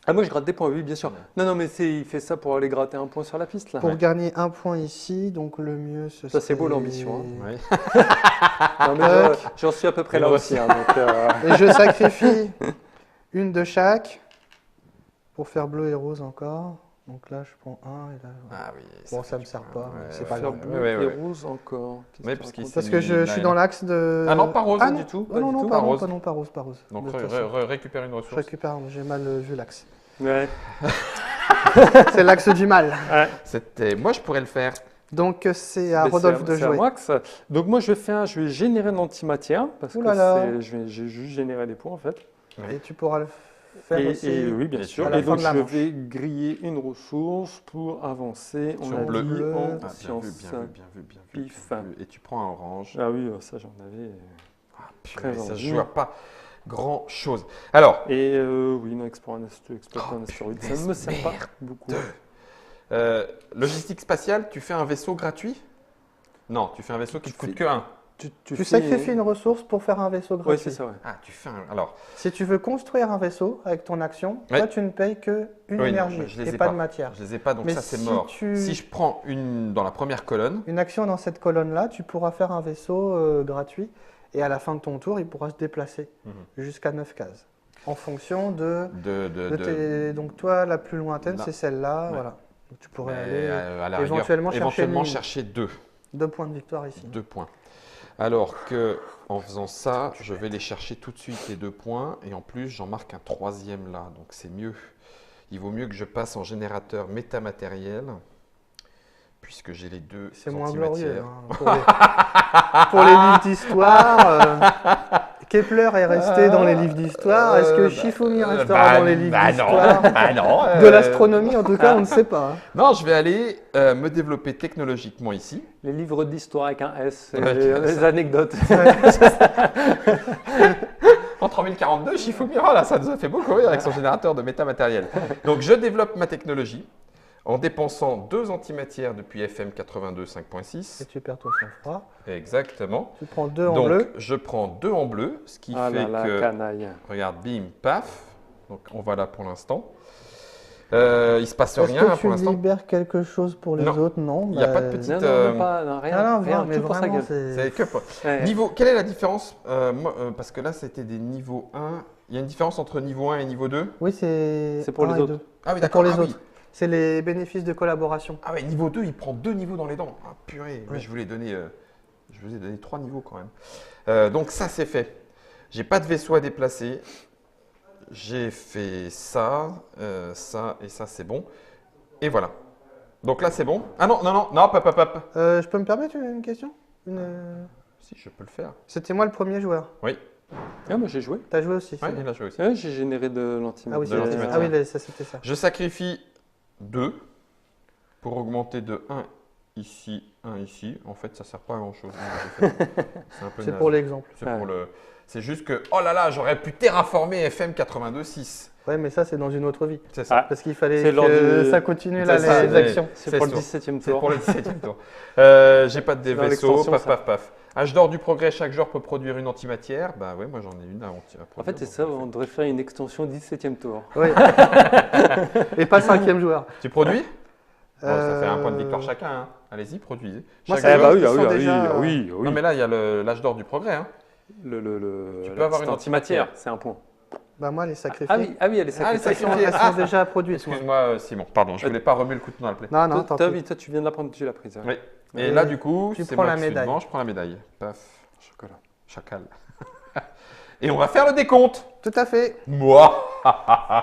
Speaker 3: Ah, moi, je gratte des points, oui, bien sûr.
Speaker 1: Ouais.
Speaker 3: Non, mais il fait ça pour aller gratter un point sur la piste, là.
Speaker 2: Pour gagner un point ici, donc le mieux ce
Speaker 3: Ça, c'est beau,
Speaker 2: serait-
Speaker 3: l'ambition,
Speaker 1: Oui.
Speaker 3: Non, mais j'en suis à peu près là
Speaker 1: Moi
Speaker 3: aussi, hein, donc...
Speaker 2: Et je sacrifie une de chaque pour faire bleu et rose encore. Donc là, je prends un et là.
Speaker 1: Ah oui.
Speaker 2: Bon,
Speaker 1: fait
Speaker 2: ça me
Speaker 1: du
Speaker 2: sert
Speaker 1: point.
Speaker 2: pas, mais
Speaker 1: Ouais,
Speaker 2: c'est
Speaker 1: ouais,
Speaker 2: pas
Speaker 1: ouais,
Speaker 3: Faire
Speaker 2: grave.
Speaker 3: bleu
Speaker 1: ouais, ouais,
Speaker 3: et
Speaker 1: ouais.
Speaker 3: rose encore. Qu'est-ce
Speaker 1: Ouais,
Speaker 3: que tu
Speaker 1: parce qu'il
Speaker 3: racontes?
Speaker 2: Parce
Speaker 1: s'est
Speaker 2: que
Speaker 1: mis
Speaker 2: je
Speaker 1: là,
Speaker 2: suis
Speaker 1: là.
Speaker 2: dans l'axe de.
Speaker 1: Ah non, pas rose,
Speaker 2: Ah
Speaker 1: du
Speaker 2: non.
Speaker 1: tout.
Speaker 2: Ah non, non,
Speaker 1: pas
Speaker 2: pas
Speaker 1: rose.
Speaker 2: non, pas rose, pas rose.
Speaker 1: Donc
Speaker 2: De toute façon,
Speaker 1: récupère une
Speaker 2: je
Speaker 1: ressource.
Speaker 2: récupère, j'ai mal vu l'axe.
Speaker 3: Ouais.
Speaker 2: C'est l'axe du mal.
Speaker 1: C'était. Moi, je pourrais le faire.
Speaker 2: Donc c'est à
Speaker 3: Mais
Speaker 2: Rodolphe de
Speaker 3: c'est à
Speaker 2: jouer.
Speaker 3: moi que ça- Donc moi, je vais générer une antimatière, parce
Speaker 2: Ouh
Speaker 3: que
Speaker 2: là là.
Speaker 3: j'ai juste généré des points, en fait.
Speaker 1: Ouais.
Speaker 2: Et tu pourras le faire aussi.
Speaker 3: Et oui, bien
Speaker 1: Et
Speaker 3: sûr.
Speaker 2: à la
Speaker 3: Et
Speaker 2: fin
Speaker 3: donc,
Speaker 2: de la
Speaker 3: je
Speaker 2: manche.
Speaker 3: vais griller une ressource pour avancer. On
Speaker 1: Sur
Speaker 3: a
Speaker 1: bleu.
Speaker 3: dit
Speaker 2: Bleu.
Speaker 3: en
Speaker 1: Ah, bien vu,
Speaker 3: science.
Speaker 1: bien vu, bien vu, bien vu,
Speaker 3: pif.
Speaker 1: bien vu. Et tu prends un orange.
Speaker 3: Ah oui, ça, j'en avais.
Speaker 1: Ah,
Speaker 3: Très
Speaker 1: purée, ça
Speaker 3: envie.
Speaker 1: se joue à pas grand chose. Alors,
Speaker 3: Et oui, non, exploiter un astéroïde, ça ne me sert pas beaucoup.
Speaker 1: logistique spatiale, tu fais un vaisseau gratuit? Non, tu fais un vaisseau qui
Speaker 3: Tu
Speaker 1: te coûte
Speaker 3: fais-
Speaker 1: que 1.
Speaker 2: Tu
Speaker 3: fais-
Speaker 2: sacrifies une ressource pour faire un vaisseau gratuit.
Speaker 3: Ouais, c'est ça, ouais.
Speaker 1: Ah, tu fais un. Alors,
Speaker 2: Si tu veux construire un vaisseau avec ton action,
Speaker 1: Ouais.
Speaker 2: toi tu ne payes que une
Speaker 1: Oui, non,
Speaker 2: énergie
Speaker 1: mais je les
Speaker 2: et
Speaker 1: ai
Speaker 2: pas
Speaker 1: pas.
Speaker 2: de matière.
Speaker 1: je les ai pas, donc
Speaker 2: Mais
Speaker 1: ça c'est
Speaker 2: si
Speaker 1: mort.
Speaker 2: tu-
Speaker 1: Si je prends une dans la première colonne,
Speaker 2: Une action dans cette colonne-là, tu pourras faire un vaisseau gratuit et à la fin de ton tour, il pourra se déplacer jusqu'à 9 cases. En fonction de Donc toi, la plus lointaine,
Speaker 1: Là.
Speaker 2: c'est celle-là.
Speaker 1: Ouais.
Speaker 2: Voilà. Donc, tu pourrais
Speaker 1: mais,
Speaker 2: aller
Speaker 1: à la rigueur,
Speaker 2: éventuellement chercher une ligne.
Speaker 1: chercher 2.
Speaker 2: 2 points de victoire ici.
Speaker 1: 2 points. Alors que en faisant ça, je vais les chercher tout de suite les 2 points et en plus j'en marque un 3e là, donc c'est mieux. Il vaut mieux que je passe en générateur métamatériel puisque j'ai les deux
Speaker 2: C'est moins glorieux.
Speaker 1: antimatières.
Speaker 2: Hein, pour les livres d'histoire, Kepler est resté dans les livres d'histoire. Est-ce que Shifumi restera dans les livres d'histoire?
Speaker 1: Non.
Speaker 2: De l'astronomie, en tout cas, on ne sait pas. Hein.
Speaker 1: Non, je vais aller me développer technologiquement ici.
Speaker 3: Les livres d'histoire avec un S, et
Speaker 1: Ouais,
Speaker 3: les anecdotes.
Speaker 1: En 3042, Shifumi, oh là, ça nous a fait beaucoup rire avec son générateur de métamatériel. Donc, je développe ma technologie en dépensant 2 antimatières depuis FM 82
Speaker 2: Et
Speaker 1: 5.6.
Speaker 2: tu perds ton sang-froid.
Speaker 1: Exactement.
Speaker 2: Tu prends 2 en
Speaker 1: Donc,
Speaker 2: bleu.
Speaker 1: je prends 2 en bleu, ce qui
Speaker 3: Ah
Speaker 1: fait
Speaker 3: là là,
Speaker 1: que,
Speaker 3: canaille.
Speaker 1: regarde, bim, paf. Donc, on va là pour l'instant. Il se passe
Speaker 2: Est-ce
Speaker 1: rien
Speaker 2: que
Speaker 1: pour
Speaker 2: tu
Speaker 1: l'instant.
Speaker 2: libères quelque chose pour les
Speaker 1: Non.
Speaker 2: autres? Non.
Speaker 1: Il n'y a pas de petite.
Speaker 3: Non, non, pas, non, rien,
Speaker 2: Ah non,
Speaker 3: rien,
Speaker 2: mais
Speaker 3: tout pour sa
Speaker 2: vraiment,
Speaker 3: gueule.
Speaker 1: C'est que pour-
Speaker 3: Ouais.
Speaker 1: Niveau, quelle est la différence parce que là, c'était des niveaux 1. Il y a une différence entre niveau 1 et niveau 2?
Speaker 2: Oui, c'est
Speaker 3: C'est pour les
Speaker 2: 1 et
Speaker 3: autres.
Speaker 2: 2.
Speaker 1: Ah oui,
Speaker 2: C'est pour
Speaker 1: d'accord.
Speaker 2: les
Speaker 1: ah oui.
Speaker 2: autres. C'est les bénéfices de collaboration.
Speaker 1: Ah ouais, niveau 2, il prend 2 niveaux dans les dents. Ah purée, mais
Speaker 2: Ouais.
Speaker 1: je vous ai donné 3 niveaux quand même. Donc ça, c'est fait. J'ai pas de vaisseau à déplacer. J'ai fait ça, ça et ça, c'est bon. Et voilà. Donc là, c'est bon. Ah non, non, non, non, pop, pop, pop.
Speaker 2: Je peux me permettre une question?
Speaker 1: Si, je peux le faire.
Speaker 2: C'était moi le premier joueur.
Speaker 1: Oui,
Speaker 3: Ah, moi j'ai joué.
Speaker 2: T'as joué aussi?
Speaker 1: ouais,
Speaker 2: c'est
Speaker 1: il
Speaker 2: bien.
Speaker 1: a joué aussi.
Speaker 3: Ouais, j'ai généré de l'antimatière.
Speaker 2: Ah oui,
Speaker 1: de
Speaker 2: c'était
Speaker 1: l'antimatière.
Speaker 2: ah oui, ça c'était ça.
Speaker 1: Je sacrifie 2 pour augmenter de 1 ici, 1 ici. En fait, ça sert pas à grand chose. C'est un peu
Speaker 2: C'est
Speaker 1: naze.
Speaker 2: pour l'exemple.
Speaker 1: C'est pour le. C'est juste que, oh là là, j'aurais pu terraformer FM 82.6.
Speaker 2: Ouais, mais ça c'est dans une autre vie.
Speaker 1: C'est ça.
Speaker 3: Ah.
Speaker 2: Parce qu'il fallait
Speaker 3: C'est lors
Speaker 2: que
Speaker 3: du-
Speaker 2: ça continue
Speaker 1: C'est
Speaker 2: là,
Speaker 1: ça,
Speaker 2: les
Speaker 1: ouais.
Speaker 2: actions.
Speaker 3: C'est
Speaker 1: C'est
Speaker 3: pour le
Speaker 1: sûr.
Speaker 3: 17e
Speaker 1: C'est
Speaker 3: tour.
Speaker 1: pour le 17e tour. J'ai pas de
Speaker 3: C'est dans
Speaker 1: vaisseau,
Speaker 3: l'extension,
Speaker 1: paf,
Speaker 3: ça.
Speaker 1: paf, paf. Âge d'or du progrès, chaque joueur peut produire une antimatière. Bah ouais, moi j'en ai une à produire.
Speaker 3: En fait, c'est ça, on devrait faire une extension 17e tour.
Speaker 2: Oui. Et pas 5e joueur.
Speaker 1: Tu produis Bon, ça fait un point de
Speaker 2: Euh,
Speaker 1: victoire chacun. Hein. Allez-y, produisez.
Speaker 2: Moi,
Speaker 1: Chaque
Speaker 2: ça
Speaker 1: joueur-
Speaker 2: va. ils sont déjà-
Speaker 3: oui.
Speaker 1: Non mais là, il y a l'âge d'or du progrès. Hein.
Speaker 3: Tu
Speaker 1: Tu peux avoir une antimatière.
Speaker 3: c'est un point.
Speaker 2: Bah moi les sacrifiés.
Speaker 3: Ah oui, elle est
Speaker 1: Ah, les
Speaker 3: sacrifiée.
Speaker 2: Elles sont,
Speaker 1: sacrifiés.
Speaker 2: elles sont déjà produites. moi.
Speaker 1: Excuse-moi, Simon. Pardon, je voulais pas remuer le couteau dans la plaie.
Speaker 2: Non, non,
Speaker 3: Toi,
Speaker 2: tant
Speaker 3: toi,
Speaker 2: pis.
Speaker 3: oui, toi, tu viens de la prendre, tu l'as prise. hein.
Speaker 1: Oui. Et
Speaker 2: Et
Speaker 1: là, du coup,
Speaker 2: tu
Speaker 1: c'est
Speaker 2: prends
Speaker 1: moi
Speaker 2: la
Speaker 1: qui suis
Speaker 2: médaille.
Speaker 1: devant, je prends la médaille. Paf,
Speaker 3: Chocolat.
Speaker 1: chacal. Et on va faire le décompte.
Speaker 2: Tout à fait.
Speaker 1: Moi.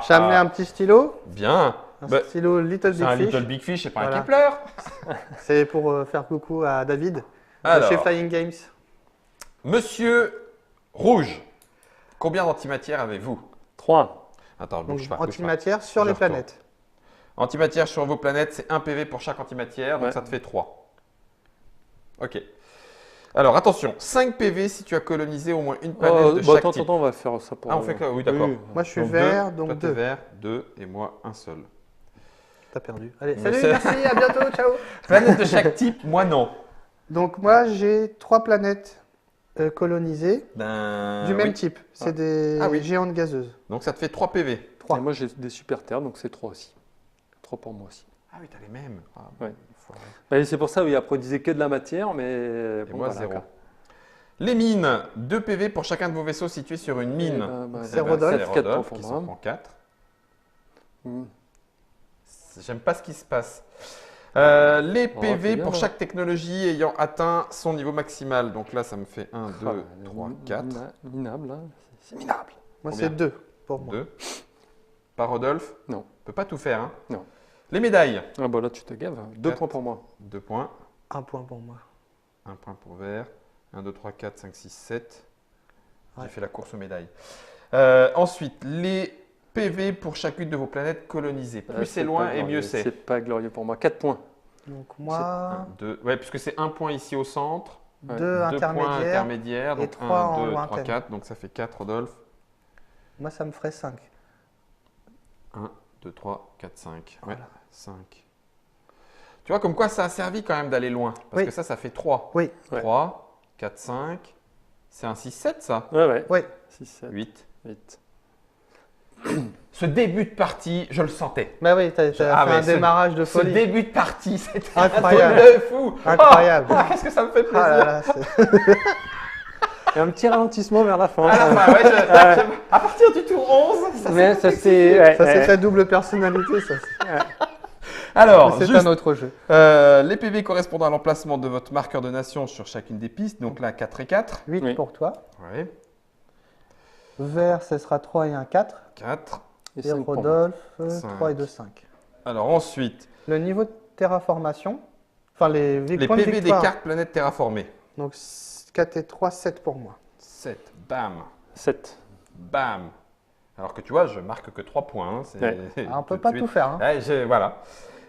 Speaker 2: J'ai amené un petit stylo.
Speaker 1: Bien.
Speaker 2: Un
Speaker 1: Bah,
Speaker 2: stylo Little
Speaker 1: c'est
Speaker 2: Big
Speaker 1: un
Speaker 2: Fish.
Speaker 1: Little Big Fish et pas
Speaker 2: Voilà.
Speaker 1: un Kepler.
Speaker 2: C'est pour faire coucou à David de
Speaker 1: Alors,
Speaker 2: chez Flying Games.
Speaker 1: Monsieur Rouge, combien d'antimatière avez-vous?
Speaker 3: 3.
Speaker 1: Attends,
Speaker 2: Donc
Speaker 1: bouge pas. bouge pas.
Speaker 2: antimatière sur
Speaker 1: Je
Speaker 2: les
Speaker 1: retourne.
Speaker 2: planètes.
Speaker 1: Antimatière sur vos planètes, c'est 1 PV pour chaque antimatière, donc
Speaker 3: Ouais.
Speaker 1: ça te fait 3. Ok. Alors attention, 5 PV si tu as colonisé au moins une planète de chaque
Speaker 3: attends,
Speaker 1: type.
Speaker 3: attends, on va faire ça pour.
Speaker 1: Ah, on fait que oui, d'accord.
Speaker 2: Moi je suis
Speaker 1: Donc
Speaker 2: vert,
Speaker 1: deux,
Speaker 2: donc
Speaker 1: toi, t'es
Speaker 2: 2.
Speaker 1: vert, 2 et moi un seul.
Speaker 2: T'as perdu. Allez,
Speaker 1: Mais
Speaker 2: salut,
Speaker 1: c'est-
Speaker 2: merci, à bientôt, ciao.
Speaker 1: Planète de chaque type, moi non.
Speaker 2: Donc moi j'ai 3 planètes colonisées
Speaker 1: Ben,
Speaker 2: du même
Speaker 1: oui.
Speaker 2: type. C'est des
Speaker 1: Ah oui.
Speaker 2: géantes gazeuses.
Speaker 1: Donc ça te fait 3 PV.
Speaker 2: 3.
Speaker 3: Et moi, j'ai des super terres, donc c'est 3 aussi. 3 pour moi aussi.
Speaker 1: Ah oui, t'as les mêmes. Ah,
Speaker 3: Ouais.
Speaker 1: enfoiré.
Speaker 3: Bah, c'est pour ça, oui, après, on disait que de la matière, mais.
Speaker 1: Et
Speaker 3: bon,
Speaker 1: moi
Speaker 3: voilà,
Speaker 1: 0.
Speaker 3: quoi.
Speaker 1: Les mines, 2 PV pour chacun de vos vaisseaux situés sur une mine.
Speaker 2: C'est Rodolphe.
Speaker 1: C'est
Speaker 3: 4
Speaker 1: Rodolphe
Speaker 3: pour
Speaker 1: qui
Speaker 3: moi.
Speaker 1: s'en prend 4.
Speaker 3: Hmm.
Speaker 1: J'aime pas ce qui se passe. Les
Speaker 3: Oh,
Speaker 1: PV
Speaker 3: c'est bien,
Speaker 1: pour
Speaker 3: ouais.
Speaker 1: chaque technologie ayant atteint son niveau maximal. Donc là, ça me fait 1, 2,
Speaker 3: Ah,
Speaker 1: 3, 4.
Speaker 3: Minable, hein.
Speaker 1: C'est minable.
Speaker 2: Moi
Speaker 1: Combien
Speaker 2: c'est 2 pour moi.
Speaker 1: 2. Pas Rodolphe?
Speaker 3: Non.
Speaker 1: Peut pas tout faire. Hein.
Speaker 3: Non.
Speaker 1: Les médailles.
Speaker 3: Ah, bah là, tu te gaves. 2
Speaker 1: Quatre.
Speaker 3: points pour moi.
Speaker 1: 2 points.
Speaker 2: 1 point pour moi.
Speaker 1: 1 point pour vert. 1, 2, 3, 4, 5, 6, 7. J'ai
Speaker 2: Ouais.
Speaker 1: fait la course aux médailles. Ensuite, les PV pour chacune de vos planètes colonisées. Plus c'est
Speaker 3: pas
Speaker 1: loin et
Speaker 3: glorieux,
Speaker 1: mieux c'est.
Speaker 3: C'est pas glorieux pour moi. 4 points.
Speaker 2: Donc
Speaker 1: 1,
Speaker 2: moi
Speaker 1: 2. Ouais, puisque c'est 1 point ici au centre.
Speaker 2: 2
Speaker 1: 2 points
Speaker 2: intermédiaires.
Speaker 1: intermédiaires.
Speaker 2: et
Speaker 1: Donc
Speaker 2: trois
Speaker 1: 1,
Speaker 2: en
Speaker 1: 2, 3,
Speaker 2: lointaine.
Speaker 1: 4. Donc ça fait 4, Rodolphe.
Speaker 2: Moi ça me ferait 5.
Speaker 1: 1, 2, 3, 4, 5. Ouais,
Speaker 2: Voilà.
Speaker 1: 5. Tu vois, comme quoi ça a servi quand même d'aller loin. Parce
Speaker 2: Oui.
Speaker 1: que ça fait 3.
Speaker 2: Oui.
Speaker 1: 3, 4, 5. C'est un 6, 7 ça.
Speaker 3: Ouais.
Speaker 2: Oui.
Speaker 3: 6, 7,
Speaker 1: 8.
Speaker 3: 8.
Speaker 1: Ce début de partie, je le sentais.
Speaker 2: Bah oui, t'as fait
Speaker 1: mais
Speaker 2: un
Speaker 1: ce-
Speaker 2: démarrage de
Speaker 1: Ce
Speaker 2: folie.
Speaker 1: début de partie, c'était
Speaker 2: Incroyable.
Speaker 1: un truc de fou.
Speaker 2: Incroyable.
Speaker 1: Oh, qu'est-ce que ça me fait plaisir.
Speaker 2: Ah là là, c'est-
Speaker 3: Et un petit ralentissement vers la fin.
Speaker 1: À la fin, ouais, à partir du tour 11, ça
Speaker 3: Mais
Speaker 1: s'est
Speaker 3: ça,
Speaker 1: complexifié.
Speaker 3: c'est. Ouais,
Speaker 2: ça c'est
Speaker 3: ouais.
Speaker 2: ta double personnalité, ça.
Speaker 1: Alors,
Speaker 2: Mais c'est
Speaker 1: juste,
Speaker 2: un autre jeu.
Speaker 1: les PV correspondant à l'emplacement de votre marqueur de nation sur chacune des pistes. Donc là, 4 et 4.
Speaker 2: 8
Speaker 3: Oui.
Speaker 2: pour toi.
Speaker 1: Ouais,
Speaker 2: Vert, ce sera 3 et un 4.
Speaker 1: 4.
Speaker 3: Et
Speaker 2: Et
Speaker 3: 5 pour moi.
Speaker 2: Rodolphe,
Speaker 1: Cinq.
Speaker 2: 3 et 2, 5.
Speaker 1: Alors ensuite,
Speaker 2: Le niveau de terraformation, Enfin, les points de
Speaker 1: PV des
Speaker 2: victoire.
Speaker 1: cartes planètes terraformées.
Speaker 2: Donc 4 et 3, 7 pour moi.
Speaker 1: 7, bam,
Speaker 3: 7.
Speaker 1: bam. Alors que tu vois, je marque que 3 points. Hein,
Speaker 3: Ouais.
Speaker 2: On ne peut
Speaker 1: de
Speaker 2: pas
Speaker 1: suite.
Speaker 2: tout faire. Hein.
Speaker 1: Ouais, voilà.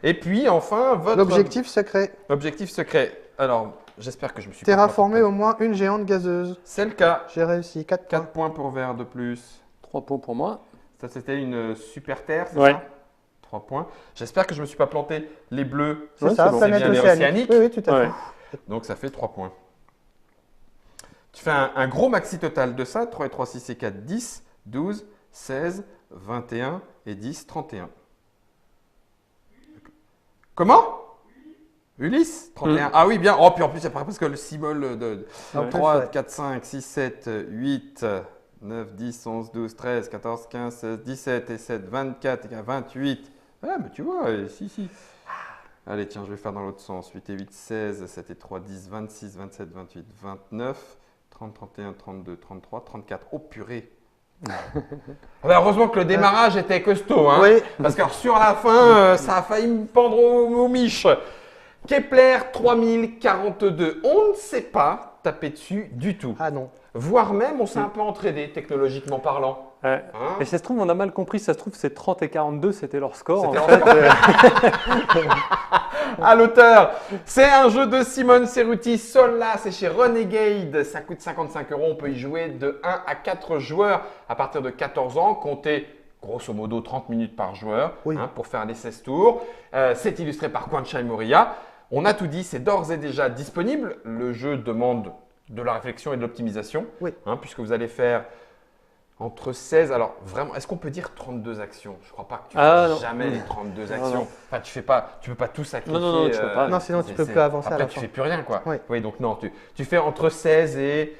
Speaker 1: Et puis enfin, votre
Speaker 2: L'objectif secret.
Speaker 1: objectif secret. Alors, j'espère que je me suis
Speaker 2: Terraformer
Speaker 1: pas
Speaker 2: au moins une géante gazeuse.
Speaker 1: C'est le cas.
Speaker 2: J'ai réussi, 4 points.
Speaker 1: 4 points pour vert de plus.
Speaker 3: 3 points pour moi.
Speaker 1: Ça, c'était une super terre, c'est
Speaker 3: Ouais.
Speaker 1: ça 3 points. J'espère que je ne me suis pas planté. Les bleus,
Speaker 2: C'est
Speaker 3: Ouais,
Speaker 2: ça,
Speaker 3: c'est bon.
Speaker 2: planète
Speaker 1: C'est bien les
Speaker 2: océanique. Oui, oui, tout à
Speaker 3: Ouais.
Speaker 2: fait.
Speaker 1: donc ça fait 3 points. Tu fais un gros maxi total de ça. 3 et 3, 6 et 4, 10, 12, 16, 21 et 10, 31. Comment Ulysse 31. Ah oui, bien. Oh, puis en plus, il y a presque le symbole de
Speaker 2: En plus,
Speaker 1: 3,
Speaker 2: ouais.
Speaker 1: 4, 5, 6, 7, 8, 9, 10, 11, 12, 13, 14, 15, 16, 17 et 7, 24 et 28. Ah, mais tu vois, si. Allez, tiens, je vais faire dans l'autre sens. 8 et 8, 16, 7 et 3, 10, 26, 27, 28, 29, 30, 31, 32, 33, 34. Oh purée Ah bah, heureusement que le démarrage était costaud, hein,
Speaker 2: Oui.
Speaker 1: parce que sur la fin, ça a failli me pendre aux miches. Kepler 3042, on ne sait pas taper dessus du tout.
Speaker 2: Ah non.
Speaker 1: Voire même, on s'est un peu entraîné technologiquement parlant.
Speaker 3: Ouais.
Speaker 1: Hein
Speaker 3: Et ça se trouve, on a mal compris. Ça se trouve, c'est 30 et 42, c'était leur score. En
Speaker 1: C'était
Speaker 3: fait.
Speaker 1: À l'auteur, c'est un jeu de Simone Cerruti, Sola, c'est chez Renegade, ça coûte 55 €, on peut y jouer de 1 à 4 joueurs à partir de 14 ans, comptez grosso modo 30 minutes par joueur
Speaker 2: Oui.
Speaker 1: pour faire les 16 tours. C'est illustré par Kwanchai Moriya. On a tout dit, c'est d'ores et déjà disponible. Le jeu demande de la réflexion et de l'optimisation,
Speaker 2: Oui.
Speaker 1: Puisque vous allez faire entre 16, alors vraiment, est-ce qu'on peut dire 32 actions? Je ne crois pas que tu
Speaker 3: Ah,
Speaker 1: fais
Speaker 3: non.
Speaker 1: jamais les 32 actions.
Speaker 3: non.
Speaker 1: Enfin, tu peux pas tout sacrifier.
Speaker 3: Non, tu peux pas.
Speaker 2: Non, sinon tu peux
Speaker 1: c'est-
Speaker 2: plus avancer à
Speaker 1: Après,
Speaker 2: la
Speaker 1: tu
Speaker 2: fin.
Speaker 1: fais plus rien, quoi.
Speaker 2: Oui.
Speaker 1: Oui, donc non, tu fais entre 16 et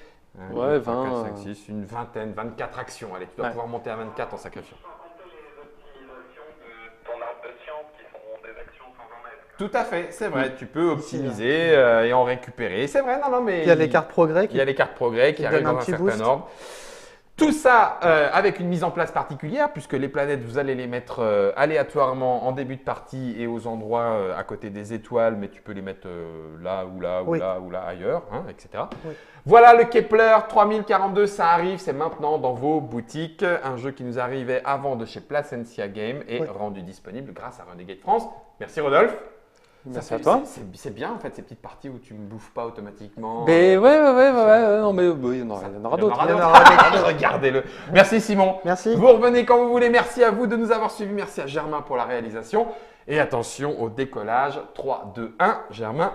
Speaker 3: Ouais, 20,
Speaker 1: 5, 6, une vingtaine, 24 actions. Allez, tu dois
Speaker 3: Ouais.
Speaker 1: pouvoir monter à 24 en sacrifiant.
Speaker 4: Sans compter les optimisations de ton arbre de science qui sont des actions sans en être.
Speaker 1: Tout à fait, c'est vrai. Tu peux optimiser et en récupérer. C'est vrai, non, mais
Speaker 2: Il y a les cartes progrès
Speaker 1: il
Speaker 2: qui
Speaker 1: y a les cartes progrès
Speaker 2: qui
Speaker 1: qui arrivent
Speaker 2: donnent un
Speaker 1: dans un
Speaker 2: petit
Speaker 1: certain
Speaker 2: boost.
Speaker 1: ordre. Tout ça avec une mise en place particulière, puisque les planètes, vous allez les mettre aléatoirement en début de partie et aux endroits à côté des étoiles, mais tu peux les mettre là ou là ou
Speaker 2: Oui.
Speaker 1: là ou là ailleurs, etc.
Speaker 2: Oui.
Speaker 1: Voilà le Kepler 3042, ça arrive, c'est maintenant dans vos boutiques. Un jeu qui nous arrivait avant de chez Placencia Game et
Speaker 2: Oui.
Speaker 1: rendu disponible grâce à Renegade France. Merci Rodolphe.
Speaker 3: Merci
Speaker 1: Ça
Speaker 3: à
Speaker 1: fait-
Speaker 3: toi.
Speaker 1: C'est bien en fait ces petites parties où tu ne bouffes pas automatiquement.
Speaker 3: Mais ouais, non, mais il y en aura d'autres.
Speaker 2: Il y en aura d'autres.
Speaker 1: Regardez-le. Merci Simon.
Speaker 2: Merci.
Speaker 1: Vous revenez quand vous voulez. Merci à vous de nous avoir suivis. Merci à Germain pour la réalisation. Et attention au décollage. 3, 2, 1. Germain,